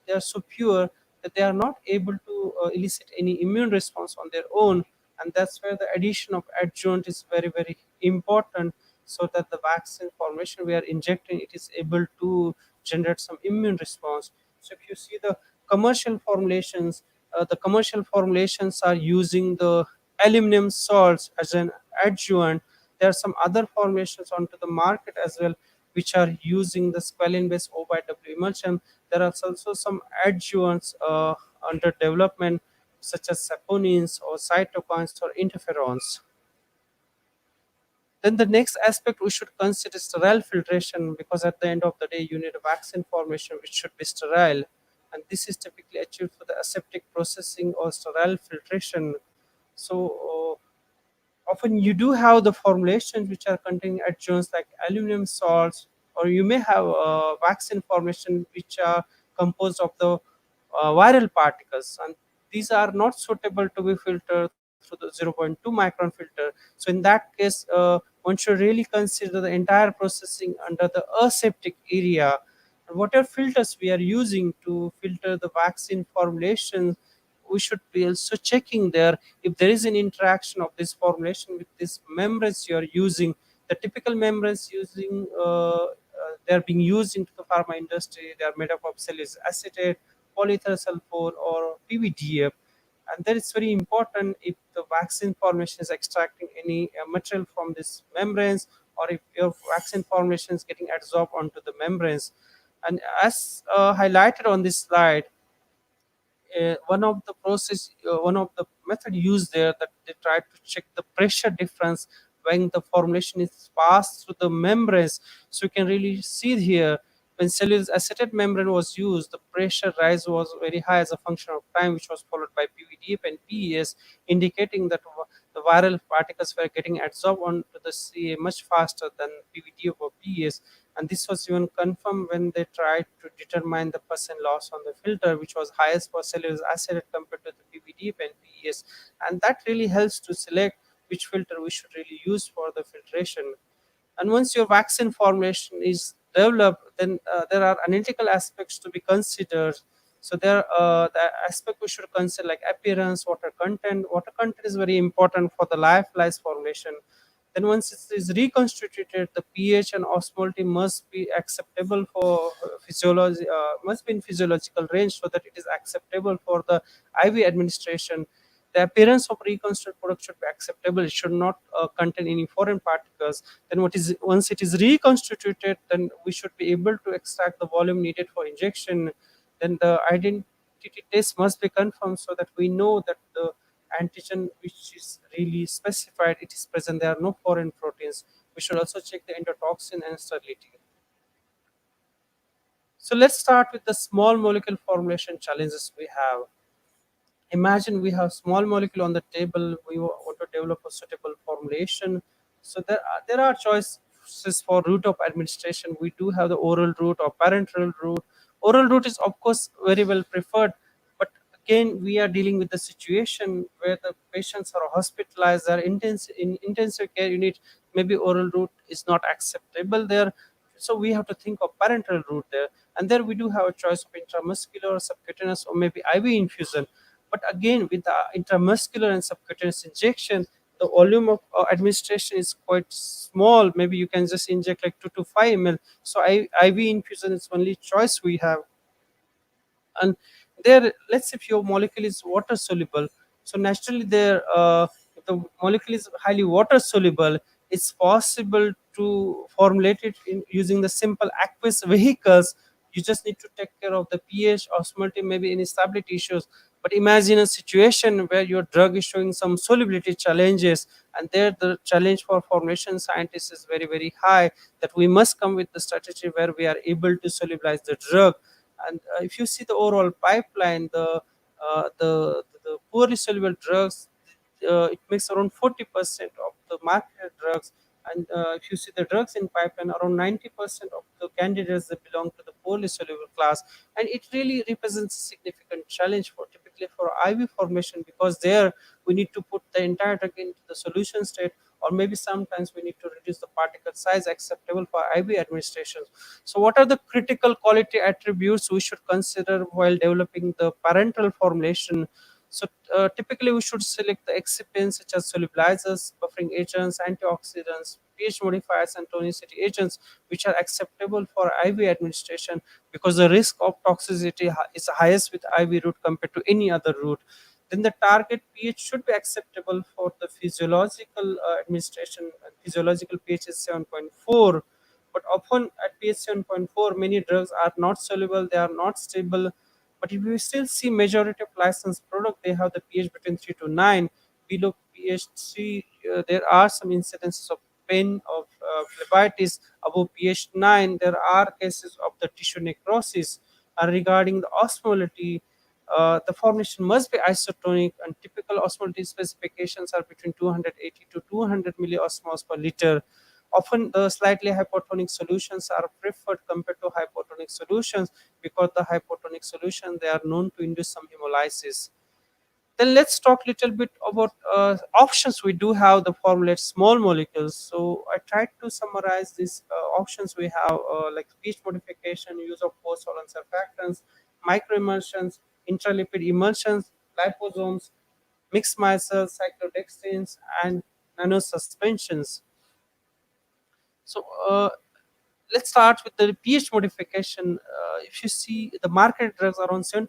they are so pure that they are not able to elicit any immune response on their own. And that's where the addition of adjuvant is very very important, so that the vaccine formulation we are injecting, it is able to generate some immune response. So if you see the commercial formulations are using the aluminum salts as an adjuvant. There are some other formulations onto the market as well, which are using the squalene based O by W emulsion. There are also some adjuvants under development, such as saponins or cytokines or interferons. Then the next aspect we should consider sterile filtration, because at the end of the day you need a vaccine formation which should be sterile, and this is typically achieved through the aseptic processing or sterile filtration. So often you do have the formulations which are containing adjuvants like aluminum salts, or you may have vaccine formulation which are composed of the viral particles, and these are not suitable to be filtered through the zero point 0.2 micron filter. So in that case, one should really consider the entire processing under the aseptic area. And whatever filters we are using to filter the vaccine formulations, we should be also checking there if there is an interaction of this formulation with these membranes you are using. The typical membranes using they are being used into the pharma industry. They are made up of cellulose acetate, polyethyl sulfur, or PVDF. And that is very important if the vaccine formulation is extracting any material from these membranes, or if your vaccine formulation is getting adsorbed onto the membranes. And as highlighted on this slide, one of the method used there, that they try to check the pressure difference when the formulation is passed through the membranes. So you can really see here, when cellulose acetate membrane was used, the pressure rise was very high as a function of time, which was followed by PVDF and PES, indicating that the viral particles were getting adsorbed onto the CA much faster than PVDF or PES. And this was even confirmed when they tried to determine the percent loss on the filter, which was highest for cellulose acetate compared to the PVDF and PES. And that really helps to select which filter we should really use for the filtration. And once your vaccine formulation is developed, then there are analytical aspects to be considered. So there, the aspect we should consider like appearance, water content. Water content is very important for the lyophilized formulation. Then once it is reconstituted, the pH and osmolality must be acceptable for physiology, must be in physiological range so that it is acceptable for the IV administration. The appearance of reconstituted product should be acceptable. It should not contain any foreign particles. Then what is, once it is reconstituted, then we should be able to extract the volume needed for injection. Then the identity test must be confirmed so that we know that the antigen which is really specified, it is present, there are no foreign proteins. We should also check the endotoxin and sterility. So let's start with the small molecule formulation challenges we have. Imagine we have small molecule on the table, we want to develop a suitable formulation. So there are choices for route of administration. We do have the oral route or parenteral route. Oral route is of course very well preferred, but again we are dealing with the situation where the patients are hospitalized, are in intensive care unit. Maybe oral route is not acceptable there, so we have to think of parenteral route there. And there we do have a choice of intramuscular, subcutaneous, or maybe IV infusion. But again, with the intramuscular and subcutaneous injection, the volume of administration is quite small. Maybe you can just inject like 2 to 5 ml. So IV infusion is only choice we have. And there, let's say if your molecule is water soluble, so naturally there, if the molecule is highly water soluble, it's possible to formulate it in using the simple aqueous vehicles. You just need to take care of the pH, osmolality, maybe any stability issues. But imagine a situation where your drug is showing some solubility challenges, and there the challenge for formulation scientists is very very high, that we must come with the strategy where we are able to solubilize the drug. And if you see the overall pipeline, the poorly soluble drugs, it makes around 40% of the marketed drugs. And if you see the drugs in pipeline, around 90% of the candidates that belong to the poorly soluble class. And it really represents a significant challenge for typically for IV formation, because there we need to put the entire drug into the solution state, or maybe sometimes we need to reduce the particle size acceptable for IV administration. So what are the critical quality attributes we should consider while developing the parental formulation? So typically we should select the excipients such as solubilizers, buffering agents, antioxidants, pH modifiers, and tonicity agents, which are acceptable for IV administration, because the risk of toxicity is highest with IV route compared to any other route. Then the target pH should be acceptable for the physiological administration. Physiological pH is 7.4, but often at pH 7.4, many drugs are not soluble, they are not stable. But if you still see majority of licensed product, they have the pH between 3 to 9. Below pH 3, there are some incidences of pain of phlebitis. Above pH 9, there are cases of the tissue necrosis. Regarding the osmolality, the formulation must be isotonic, and typical osmolality specifications are between 280 to 200 milliosmoles per liter. Often, the slightly hypotonic solutions are preferred compared to hypotonic solutions because the hypotonic solution they are known to induce some hemolysis. Then let's talk a little bit about options we do have to formulate small molecules. So I tried to summarize these options we have, like pH modification, use of post-solvent surfactants, microemulsions, intralipid emulsions, liposomes, mixed micelles, cyclodextrins, and nanosuspensions. So let's start with the pH modification. If you see the market drugs, around 70%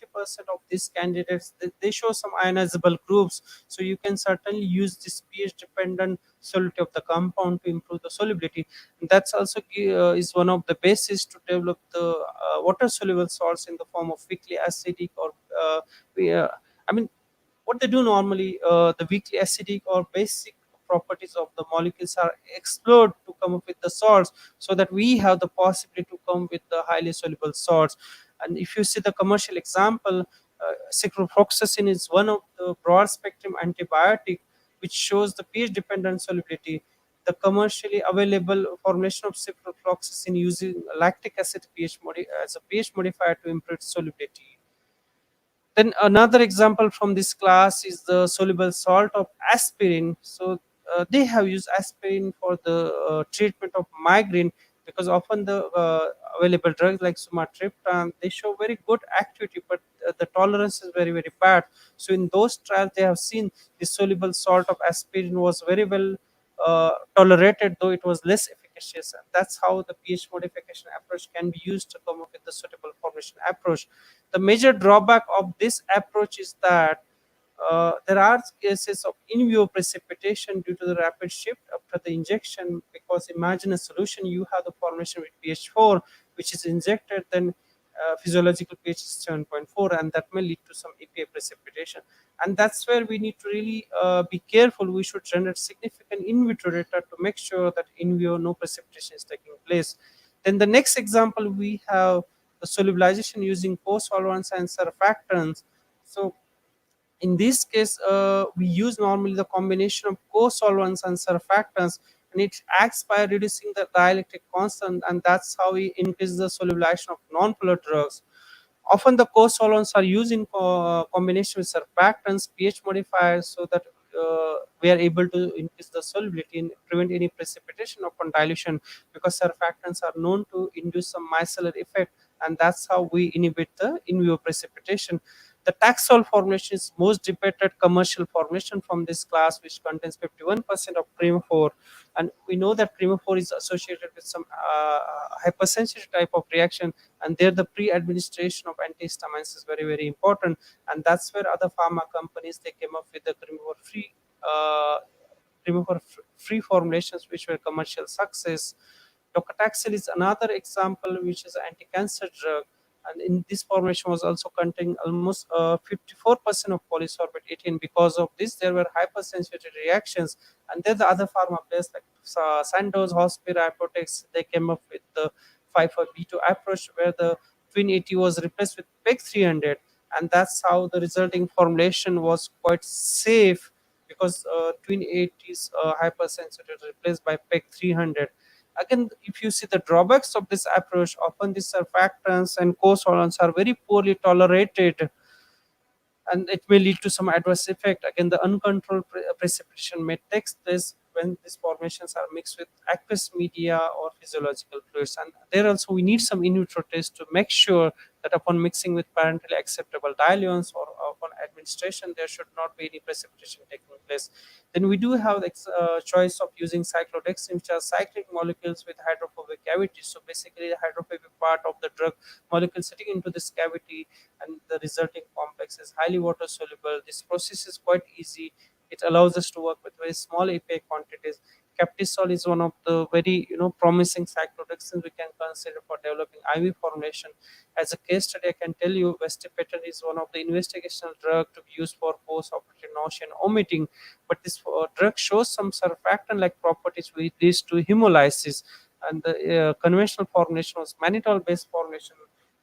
of these candidates they show some ionizable groups. So you can certainly use this pH dependent solubility of the compound to improve the solubility. And that's also is one of the basis to develop the water soluble salts in the form of weakly acidic or I mean what they do normally, the weakly acidic or basic properties of the molecules are explored to come up with the salts, so that we have the possibility to come with the highly soluble salts. And if you see the commercial example, ciprofloxacin is one of the broad spectrum antibiotic which shows the pH dependent solubility. The commercially available formulation of ciprofloxacin using lactic acid as a pH modifier to improve solubility. Then another example from this class is the soluble salt of aspirin. So they have used aspirin for the treatment of migraine, because often the available drugs like sumatriptan they show very good activity, but the tolerance is very very bad. So in those trials they have seen the soluble salt of aspirin was very well tolerated, though it was less efficacious. And that's how the pH modification approach can be used to come up with the suitable formulation approach. The major drawback of this approach is that there are cases of in vivo precipitation due to the rapid shift after the injection, because imagine a solution you have the formation with pH 4 which is injected, then physiological pH is 7.4, and that may lead to some API precipitation. And that's where we need to really be careful. We should generate significant in vitro data to make sure that in vivo no precipitation is taking place. Then the next example we have the solubilization using co-solvents and surfactants. So in this case, we use normally the combination of co-solvents and surfactants, and it acts by reducing the dielectric constant, and that's how we increase the solubilization of non-polar drugs. Often the co-solvents are used in combination with surfactants, pH modifiers, so that we are able to increase the solubility and prevent any precipitation upon dilution, because surfactants are known to induce some micellar effect, and that's how we inhibit the in vivo precipitation. The Taxol formulation is most debated commercial formulation from this class, which contains 51% of cremophore, and we know that cremophore is associated with some hypersensitive type of reaction, and there the pre-administration of antihistamines is very very important, and that's where other pharma companies they came up with the uh, cremophore free formulations which were commercial success. Docetaxel is another example, which is an anti-cancer drug, and in this formulation was also containing almost 54% of polysorbate 18. Because of this, there were hypersensitivity reactions, and then the other pharma players like Sandoz, Hospira, Apotex, they came up with the 5-4B2 approach, where the Twin 80 was replaced with PEG 300, and that's how the resulting formulation was quite safe, because Twin 80 is hypersensitivity replaced by PEG 300. Again, if you see the drawbacks of this approach, often these surfactants and co-solvents are very poorly tolerated, and it may lead to some adverse effect. Again, the uncontrolled precipitation may take place when these formations are mixed with aqueous media or physiological fluids. And there also we need some in vitro tests to make sure that upon mixing with parentally acceptable diluents or upon administration, there should not be any precipitation taking place. Then we do have the choice of using cyclodextrin, which are cyclic molecules with hydrophobic cavity. So basically, the hydrophobic part of the drug molecule sitting into this cavity, and the resulting complex is highly water soluble. This process is quite easy. It allows us to work with very small API quantities. Captisol is one of the very promising cyclodextrins we can consider for developing IV formulation. As a case study, I can tell you vestipitant is one of the investigational drug to be used for post-operative nausea and vomiting. But this drug shows some surfactant-like properties which leads to hemolysis, and the conventional formulation was mannitol-based formulation.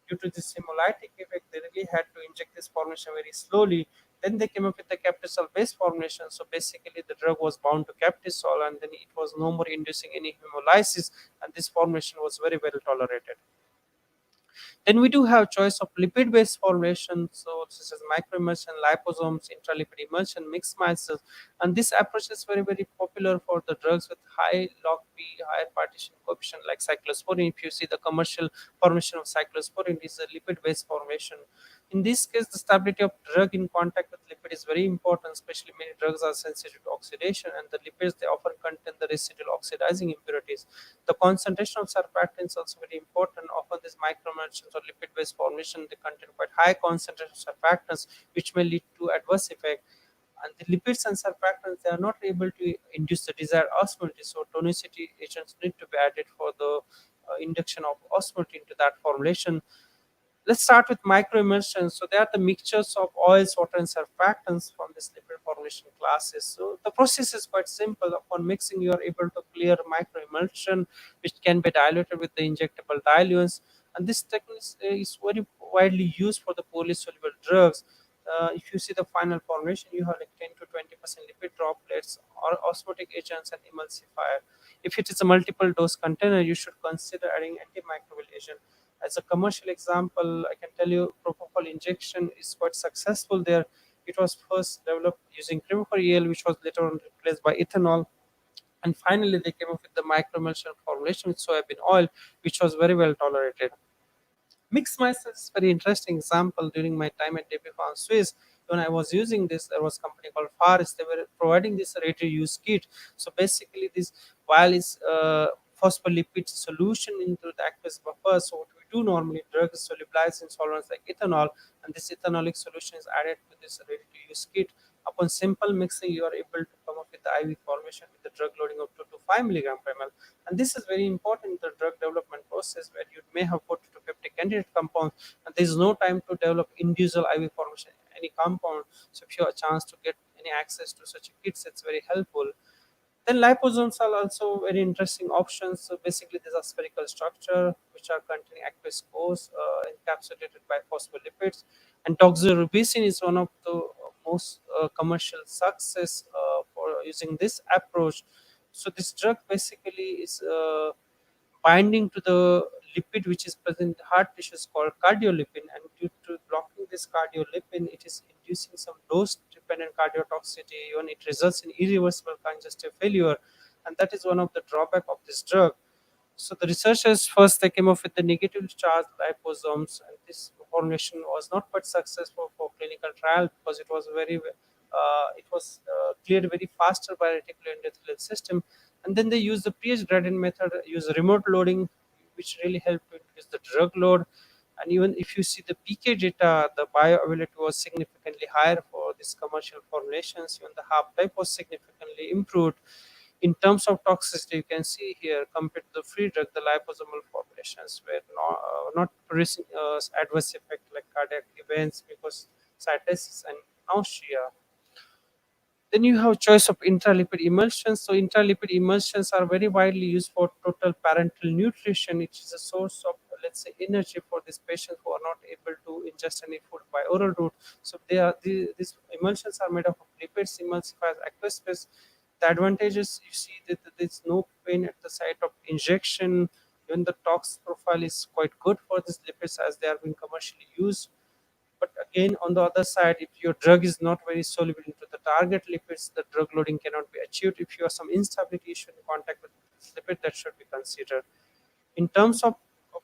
Due to this hemolytic effect, they really had to inject this formulation very slowly. Then they came up with the Captisol-based formulation. So basically, the drug was bound to Captisol, and then it was no more inducing any hemolysis, and this formulation was very well tolerated. Then we do have choice of lipid-based formulations, so such as microemulsion, liposomes, intralipid emulsion, mixed mixes, and this approach is very popular for the drugs with high log P, higher partition coefficient like cyclosporine. If you see the commercial formulation of cyclosporine is a lipid-based formulation. In this case, the stability of drug in contact with lipid is very important, especially many drugs are sensitive to oxidation, and the lipids they often contain the residual oxidizing impurities. The concentration of surfactants is also very important. Often these microemulsions or lipid-based formulation they contain quite high concentration of surfactants, which may lead to adverse effect. And the lipids and surfactants they are not able to induce the desired osmolality, so tonicity agents need to be added for the induction of osmolality into that formulation. Let's start with microemulsions. So they are the mixtures of oils, water, and surfactants from this lipid formulation classes. So the process is quite simple. Upon mixing, you are able to clear microemulsion, which can be diluted with the injectable diluents. And this technique is very widely used for the poorly soluble drugs. If you see the final formulation, you have like 10 to 20% lipid droplets or osmotic agents and emulsifier. If it is a multiple dose container, you should consider adding antimicrobial agent. As a commercial example, I can tell you propofol injection is quite successful there. It was first developed using cremopher which was later on replaced by ethanol. And finally, they came up with the microemulsion formulation with soybean oil, which was very well tolerated. Mixed mice is very interesting example. During my time at DB Farm Swiss, when I was using this, there was a company called Faris. They were providing this ready-to-use kit. So basically, this while is phospholipid solution into the aqueous buffer. So what we do normally, drug is solubilized in solvents like ethanol, and this ethanolic solution is added to this ready-to-use kit. Upon simple mixing, you are able to come up with the IV formulation with the drug loading of 2 to 5 milligram per ml. And this is very important in the drug development process where you may have 40 to 50 candidate compounds, and there is no time to develop individual IV formulation any compound. So if you have a chance to get any access to such kits, it's very helpful. Then liposomes are also very interesting options. So basically, these are spherical structure which are containing aqueous cores encapsulated by phospholipids. And doxorubicin is one of the most commercial success for using this approach. So this drug basically is binding to the lipid which is present in the heart tissue is called cardiolipin, and due to blocking this cardiolipin, it is inducing some dose-dependent cardiotoxicity. Even it results in irreversible congestive failure, and that is one of the drawback of this drug. So the researchers first they came up with the negatively charged liposomes, and this formulation was not quite successful for clinical trial because it was cleared very faster by reticular endothelial system. And then they used the pH gradient method, use remote loading, which really helped to increase the drug load. And even if you see the PK data, the bioavailability was significantly higher for these commercial formulations. Even the half life was significantly improved. In terms of toxicity, you can see here compared to the free drug, the liposomal formulations were not producing adverse effect like cardiac events, because cytosis and nausea. Then you have choice of intralipid emulsions. So intralipid emulsions are very widely used for total parental nutrition, which is a source of, let's say, energy for these patients who are not able to ingest any food by oral route. So these emulsions are made up of lipids, emulsifiers, aqueous phase. The advantages you see that there's no pain at the site of injection. Even the tox profile is quite good for these lipids as they are being commercially used. But again, on the other side, if your drug is not very soluble into the target lipids, the drug loading cannot be achieved. If you have some instability issue in contact with lipid, that should be considered. In terms of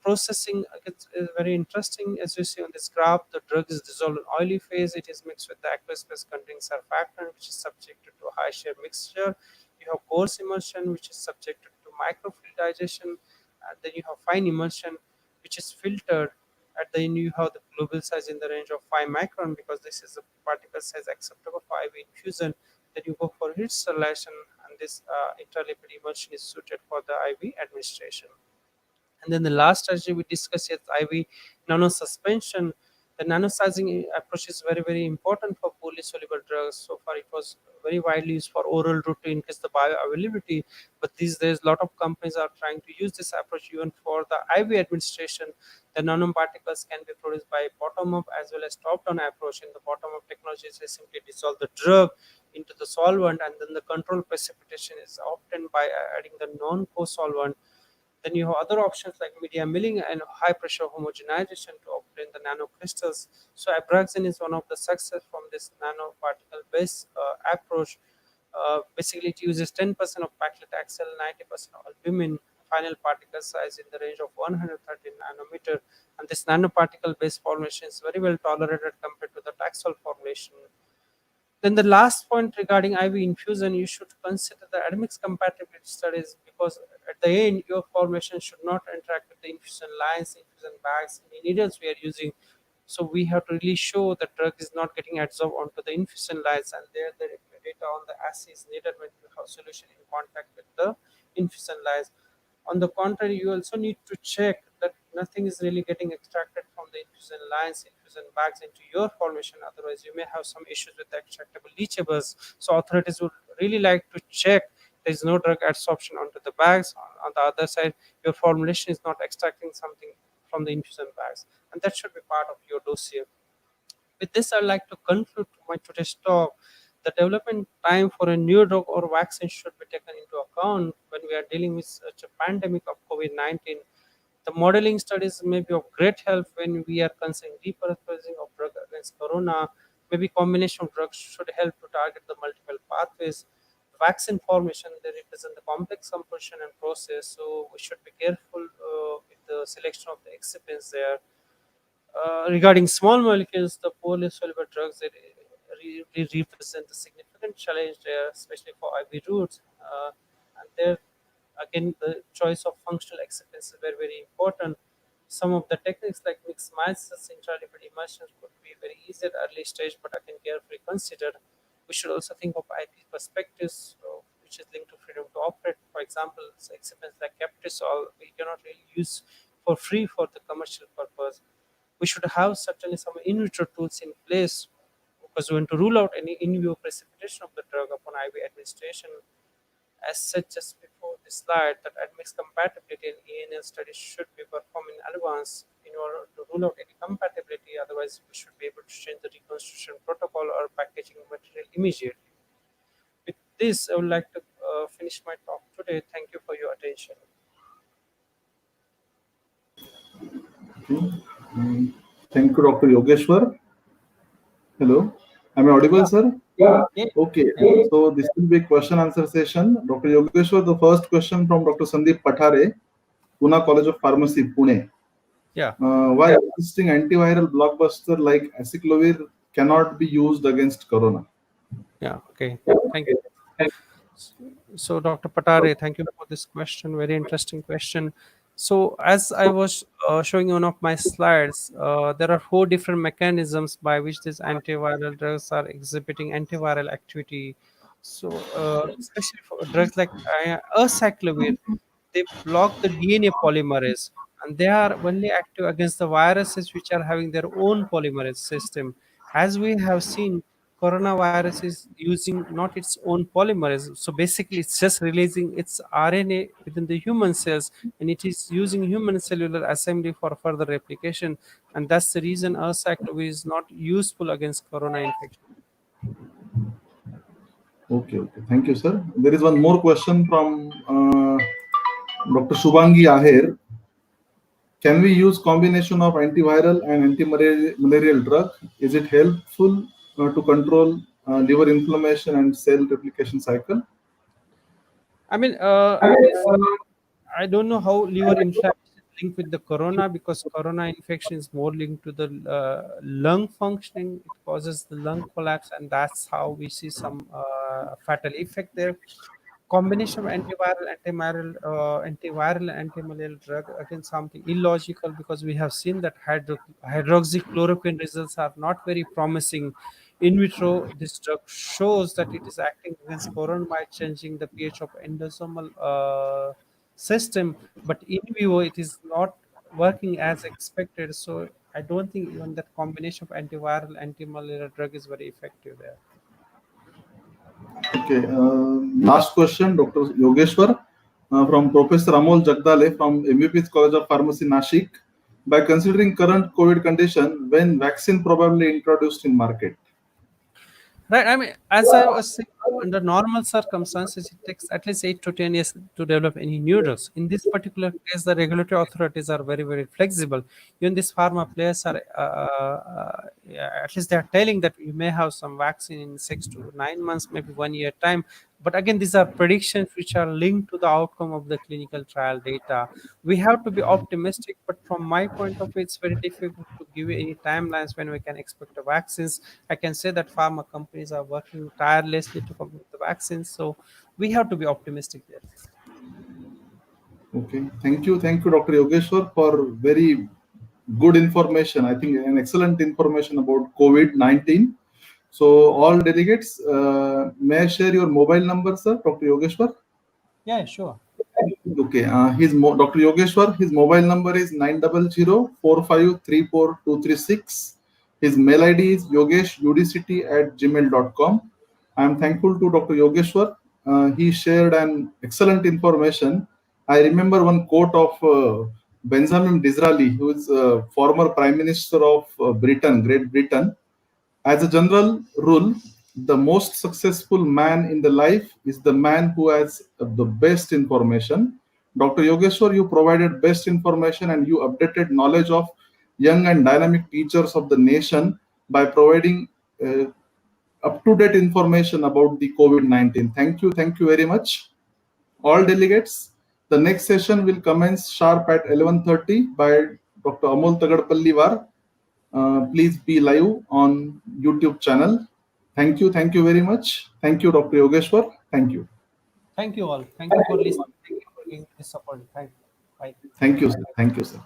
processing, it's very interesting. As you see on this graph, the drug is dissolved in oily phase. It is mixed with the aqueous phase containing surfactant, which is subjected to a high shear mixture. You have coarse emulsion, which is subjected to microfilm digestion. And then you have fine emulsion, which is filtered. At the end, you have the globule size in the range of 5 micron, because this is the particle size acceptable for IV infusion. Then you go for heat sterilization, and this intralipid emulsion is suited for the IV administration. And then the last strategy we discussed is IV nanosuspension. The nanosizing approach is very, very important for poorly soluble drugs. So far, it was very widely used for oral route to increase the bioavailability. But these days, a lot of companies are trying to use this approach even for the IV administration. The nanoparticles can be produced by bottom-up as well as top-down approach. In the bottom-up technology, they simply dissolve the drug into the solvent, and then the control precipitation is obtained by adding the non-co-solvent. Then you have other options like media milling and high pressure homogenization to obtain the nanocrystals. So abraxane is one of the success from this nanoparticle based approach. Basically, it uses 10% of paclitaxel, 90% of albumin, final particle size in the range of 130 nanometer. And this nanoparticle based formulation is very well tolerated compared to the Taxol formulation. Then the last point regarding IV infusion, you should consider the admix compatibility studies, because at the end, your formulation should not interact with the infusion lines, infusion bags, any needles we are using. So we have to really show the drug is not getting absorbed onto the infusion lines, and there the data on the assay is needed when you have solution in contact with the infusion lines. On the contrary, you also need to check that nothing is really getting extracted from the infusion lines, infusion bags into your formulation. Otherwise, you may have some issues with the extractable leachables. So authorities would really like to check there is no drug absorption onto the bags. On the other side, your formulation is not extracting something from the infusion bags, and that should be part of your dossier. With this, I'd like to conclude my today's talk. The development time for a new drug or vaccine should be taken into account when we are dealing with such a pandemic of COVID-19. The modeling studies may be of great help when we are considering repurposing of drug against corona. Maybe combination of drugs should help to target the multiple pathways. Vaccine formation, they represent the complex composition and process, so we should be careful with the selection of the excipients there. Regarding small molecules, the poorly soluble drugs, they represent a significant challenge there, especially for IV routes. And there, again, the choice of functional excipients is very, very important. Some of the techniques like mixed myosis, intralipid emulsions could be very easy at early stage, but I can carefully consider. We should also think of IP perspectives, which is linked to freedom to operate. For example, excipients like Captisol, we cannot really use for free for the commercial purpose. We should have certainly some in vitro tools in place, because we want to rule out any in vivo precipitation of the drug upon IV administration. As said just before this slide, that admix compatibility and ENL studies should be performed in advance in order to rule out any compatibility. Otherwise, we should be able to change the reconstruction protocol or packaging material immediately. With this, I would like to finish my talk today. Thank you for your attention. Okay. Thank you, Dr. Yogeshwar. Hello. Am I audible, Yeah, sir? yeah, Okay. yeah, So this will be question answer session. Dr. Yogeshwar, the first question from Dr. Sandeep Pathare, Pune College of Pharmacy, Pune. yeah, Why existing antiviral blockbuster like acyclovir cannot be used against corona? yeah. Okay, thank you. So, Dr. Patare, thank you for this question. Very interesting question. So, as I was showing one of my slides, there are four different mechanisms by which these antiviral drugs are exhibiting antiviral activity. So, especially for drugs like acyclovir, they block the DNA polymerase, and they are only active against the viruses which are having their own polymerase system. As we have seen, coronavirus is using not its own polymerase, so basically it's just releasing its RNA within the human cells, and it is using human cellular assembly for further replication, and that's the reason acyclovir is not useful against corona infection. Okay, okay. Thank you, sir. There is one more question from Dr. Shubhangi Aher. Can we use combination of antiviral and anti-malarial drug? Is it helpful to control liver inflammation and cell replication cycle? I mean, I don't know how liver inflammation is linked with the corona, because corona infection is more linked to the lung functioning. It causes the lung collapse, and that's how we see some fatal effect there. Combination of antiviral and antimalarial drug, again something illogical, because we have seen that hydroxychloroquine results are not very promising In vitro, this drug shows that it is acting against corona by changing the pH of endosomal system, but in vivo, it is not working as expected. So I don't think even that combination of antiviral, anti-malarial drug is very effective there. Okay. Last question, Dr. Yogeshwar, from Professor Amol Jagdale from MUP's College of Pharmacy, Nashik. By considering current COVID condition, when vaccine probably introduced in market? Right. I mean, as I was saying, under normal circumstances, it takes at least 8 to 10 years to develop any new drugs. In this particular case, the regulatory authorities are very, very flexible. Even these pharma players are, yeah, at least they are telling that you may have some vaccine in 6 to 9 months, maybe 1 year time. But again, these are predictions which are linked to the outcome of the clinical trial data. We have to be optimistic, but from my point of view, it's very difficult to give you any timelines when we can expect the vaccines. I can say that pharma companies are working tirelessly to come up with the vaccines, so we have to be optimistic there. Okay. Thank you, Dr. Yogeshwar, for very good information. I think an excellent information about COVID-19. So, all delegates, may I share your mobile number, sir, Dr. Yogeshwar? Yeah, sure. Okay, Dr. Yogeshwar, his mobile number is 900-4534-236. His mail ID is yogeshudct@gmail.com. I am thankful to Dr. Yogeshwar. He shared an excellent information. I remember one quote of Benjamin Disraeli, who is former Prime Minister of Great Britain. As a general rule, the most successful man in the life is the man who has the best information. Dr. Yogeshwar, you provided best information and you updated knowledge of young and dynamic teachers of the nation by providing up-to-date information about the COVID-19. Thank you very much. All delegates, the next session will commence sharp at 11:30 by Dr. Amol Tagadpallivar. Please be live on YouTube channel. Thank you very much. Thank you, Dr. Yogeshwar. Thank you. Thank you all. Thank you for listening. Thank you for giving this support. Thank you. Bye. Thank you, sir. Thank you, sir.